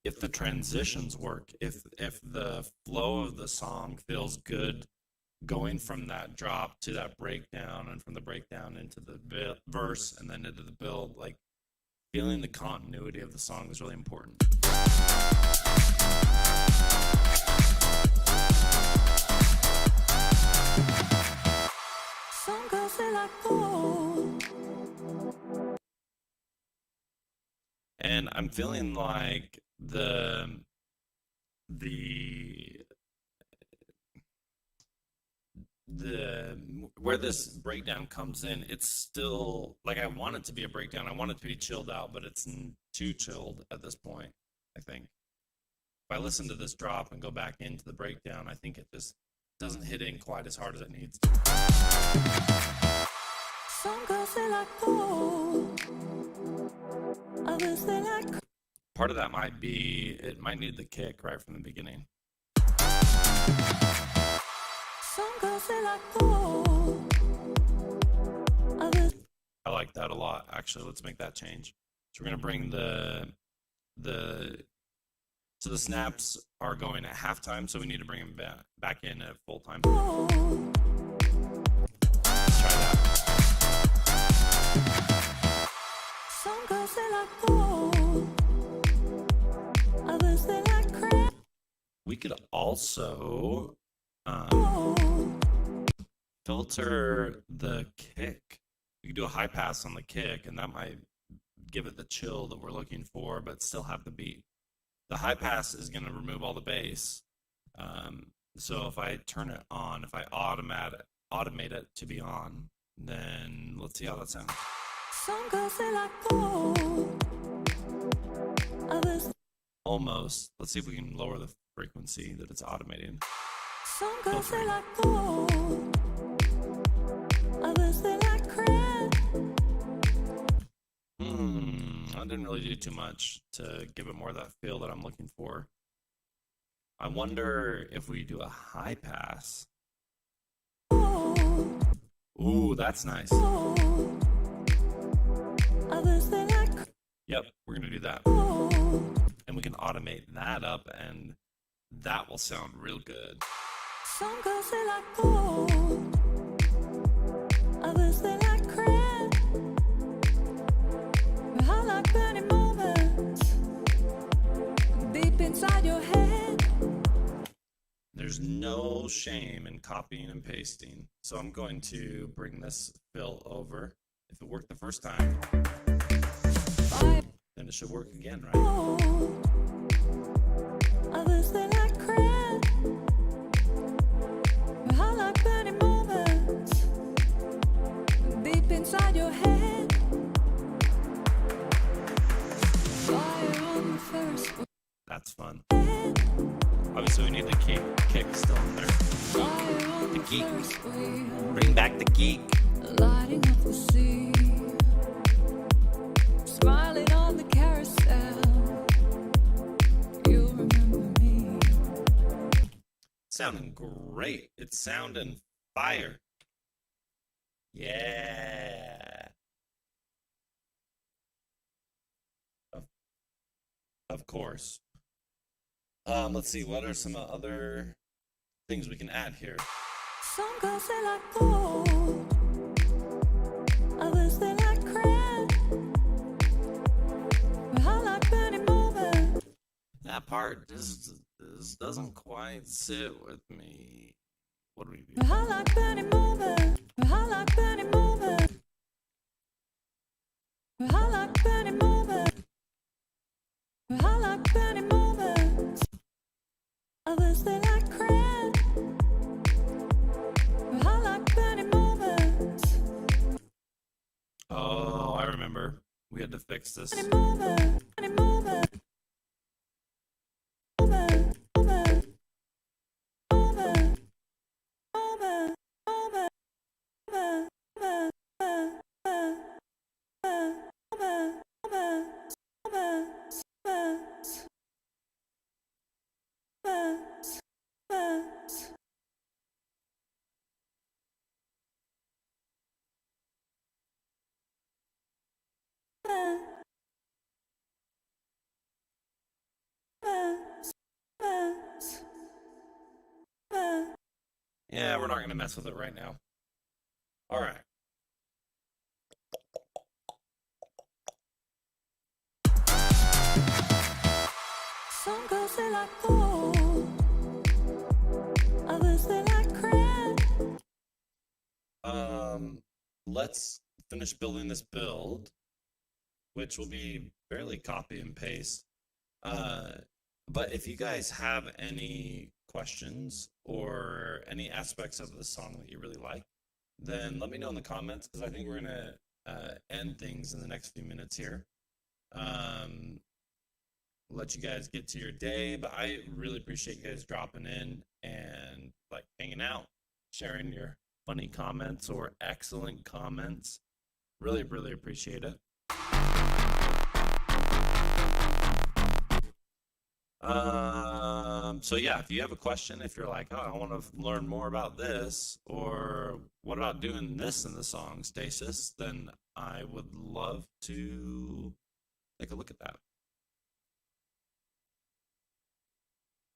Speaker 4: if the transitions work, if the flow of the song feels good going from that drop to that breakdown, and from the breakdown into the verse and then into the build. Like, feeling the continuity of the song is really important.
Speaker 3: Some girls they like gold.
Speaker 4: And I'm feeling like the where this breakdown comes in, it's still like, I want it to be a breakdown. I want it to be chilled out, but it's too chilled at this point, I think. If I listen to this drop and go back into the breakdown, I think it just doesn't hit in quite as hard as it needs to.
Speaker 3: Some girls they like gold. Others they like.
Speaker 4: Part of that might be, it might need the kick right from the beginning.
Speaker 3: Some girls they like gold. Others.
Speaker 4: I like that a lot, actually. Let's make that change. So we're gonna bring so the snaps are going at halftime, so we need to bring them back in at full time. Let's try that.
Speaker 3: Some girls they like gold. Others they like crack.
Speaker 4: We could also filter the kick. We could do a high pass on the kick, and that might give it the chill that we're looking for, but still have the beat. The high pass is going to remove all the bass. So if I turn it on, if I automate it to be on, then let's see how that sounds.
Speaker 3: Some girls they like gold. Others.
Speaker 4: Almost. Let's see if we can lower the frequency that it's automating.
Speaker 3: Some girls they like gold. Others they like cred.
Speaker 4: I didn't really do too much to give it more of that feel that I'm looking for. I wonder if we do a high pass. Ooh, that's nice.
Speaker 3: Others they like.
Speaker 4: Yep, we're gonna do that. And we can automate that up, and that will sound real good.
Speaker 3: Some girls they like gold. Others they
Speaker 4: no shame in copying and pasting. So I'm going to bring this fill over. If it worked the first time, then it should work again, right?
Speaker 3: Others they like crack. I like burning moments deep inside your head. Fire on the Ferris wheel.
Speaker 4: That's fun. Obviously, we need the kick still in there.
Speaker 3: Fire on
Speaker 4: The
Speaker 3: the
Speaker 4: geek.
Speaker 3: Ferris wheel.
Speaker 4: Bring back the geek.
Speaker 3: Lighting up the sea. Smiling on the carousel. You'll remember me.
Speaker 4: Sounding great. It's sounding fire. Yeah. Of course. Let's see. What are some other things we can add here?
Speaker 3: Some girls they like gold. Others they like crack. I like burning moments.
Speaker 4: That part just doesn't quite sit with me. What do we do?
Speaker 3: I like burning moments. I like burning moments. I like burning moments. I like burning moments. Others they like crack. I like burning moments.
Speaker 4: Oh, I remember. We had to fix this.
Speaker 3: Burning moments. Burning moments. Moment. Moment. Moment. Moment. Moment. Moment.
Speaker 4: Yeah, we're not going to mess with it right now. All right.
Speaker 3: Some girls they like gold. Others they like crack.
Speaker 4: Let's finish building this build, which will be fairly copy and paste. But if you guys have any questions or any aspects of the song that you really like, then let me know in the comments, because I think we're going to end things in the next few minutes here. Let you guys get to your day, but I really appreciate you guys dropping in and like hanging out, sharing your funny comments or excellent comments. Really, really appreciate it. So yeah, if you have a question, if you're like, oh, I want to learn more about this, or what about doing this in the song, Stasis, then I would love to take a look at that.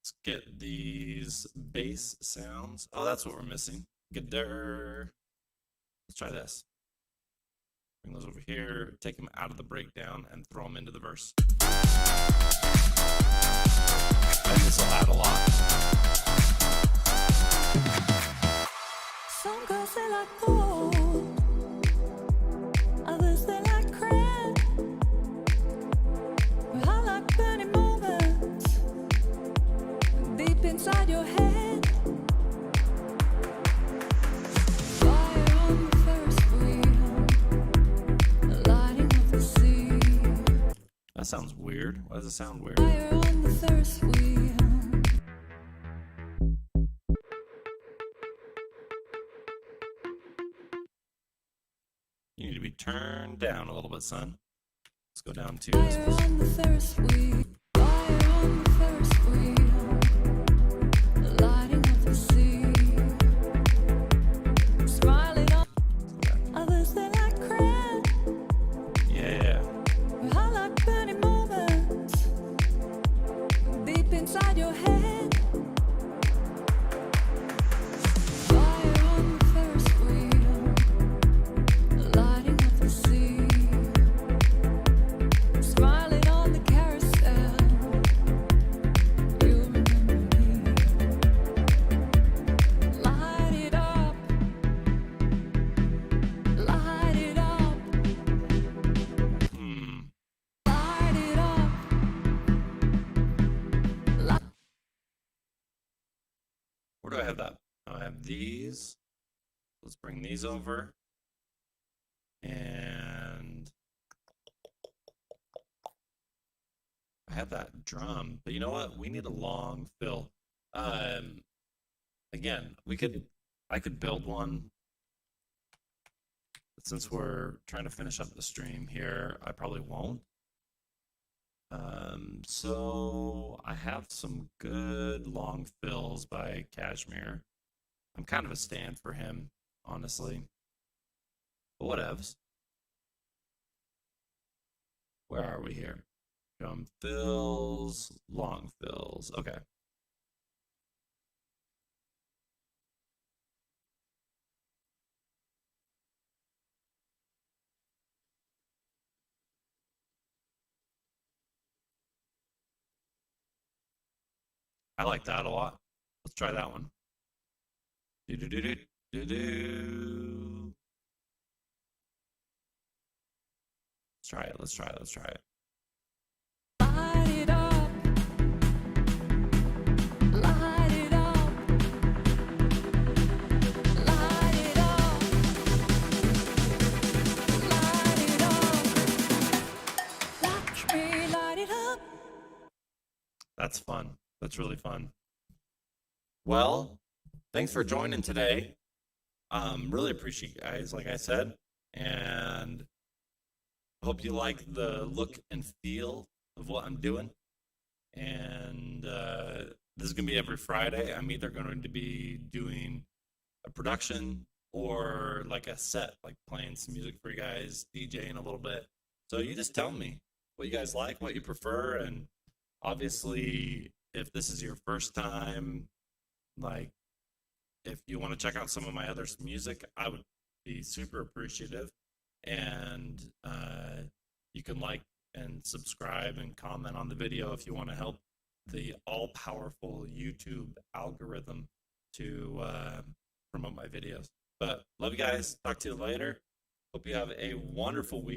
Speaker 4: Let's get these bass sounds. Oh, that's what we're missing. Guitar. Let's try this. Bring those over here, take them out of the breakdown, and throw them into the verse. And this will add a lot.
Speaker 3: Some girls they like gold. Others they like crack. I like burning moments deep inside your head. Fire on the Ferris wheel. Lighting up the sea.
Speaker 4: That sounds weird. Why does it sound weird?
Speaker 3: Fire on the Ferris wheel.
Speaker 4: You need to be turned down a little bit, son. Let's go down to
Speaker 3: Fire on the Ferris wheel. Fire on the Ferris wheel. Lighting up the sea. Smiling on others they like crack.
Speaker 4: yeah.
Speaker 3: I like burning moments deep inside your head. Fire on the Ferris wheel. Lighting up the sea. Smiling on the carousel.
Speaker 4: Where do I have that? I have these. Let's bring these over. And I have that drum, but you know what? We need a long fill. Again, I could build one. But since we're trying to finish up the stream here, I probably won't. So I have some good long fills by Cashmere. I'm kind of a stand for him, honestly. But whatevs. Where are we here? Drum fills, long fills. Okay. I like that a lot. Let's try that one. Do do do do do do. Let's try it. Let's try it. Let's try it.
Speaker 3: Light it up. Light it up. Light it up. Light it up. Watch me light it up.
Speaker 4: That's fun. That's really fun. Well, thanks for joining today. Really appreciate you guys, like I said, and hope you like the look and feel of what I'm doing. And this is gonna be every Friday. I'm either going to be doing a production or like a set, like playing some music for you guys, DJing a little bit. So you just tell me what you guys like, what you prefer, and obviously, if this is your first time, like, if you want to check out some of my other music, I would be super appreciative. And you can like and subscribe and comment on the video if you want to help the all-powerful YouTube algorithm to promote my videos. But love you guys. Talk to you later. Hope you have a wonderful week.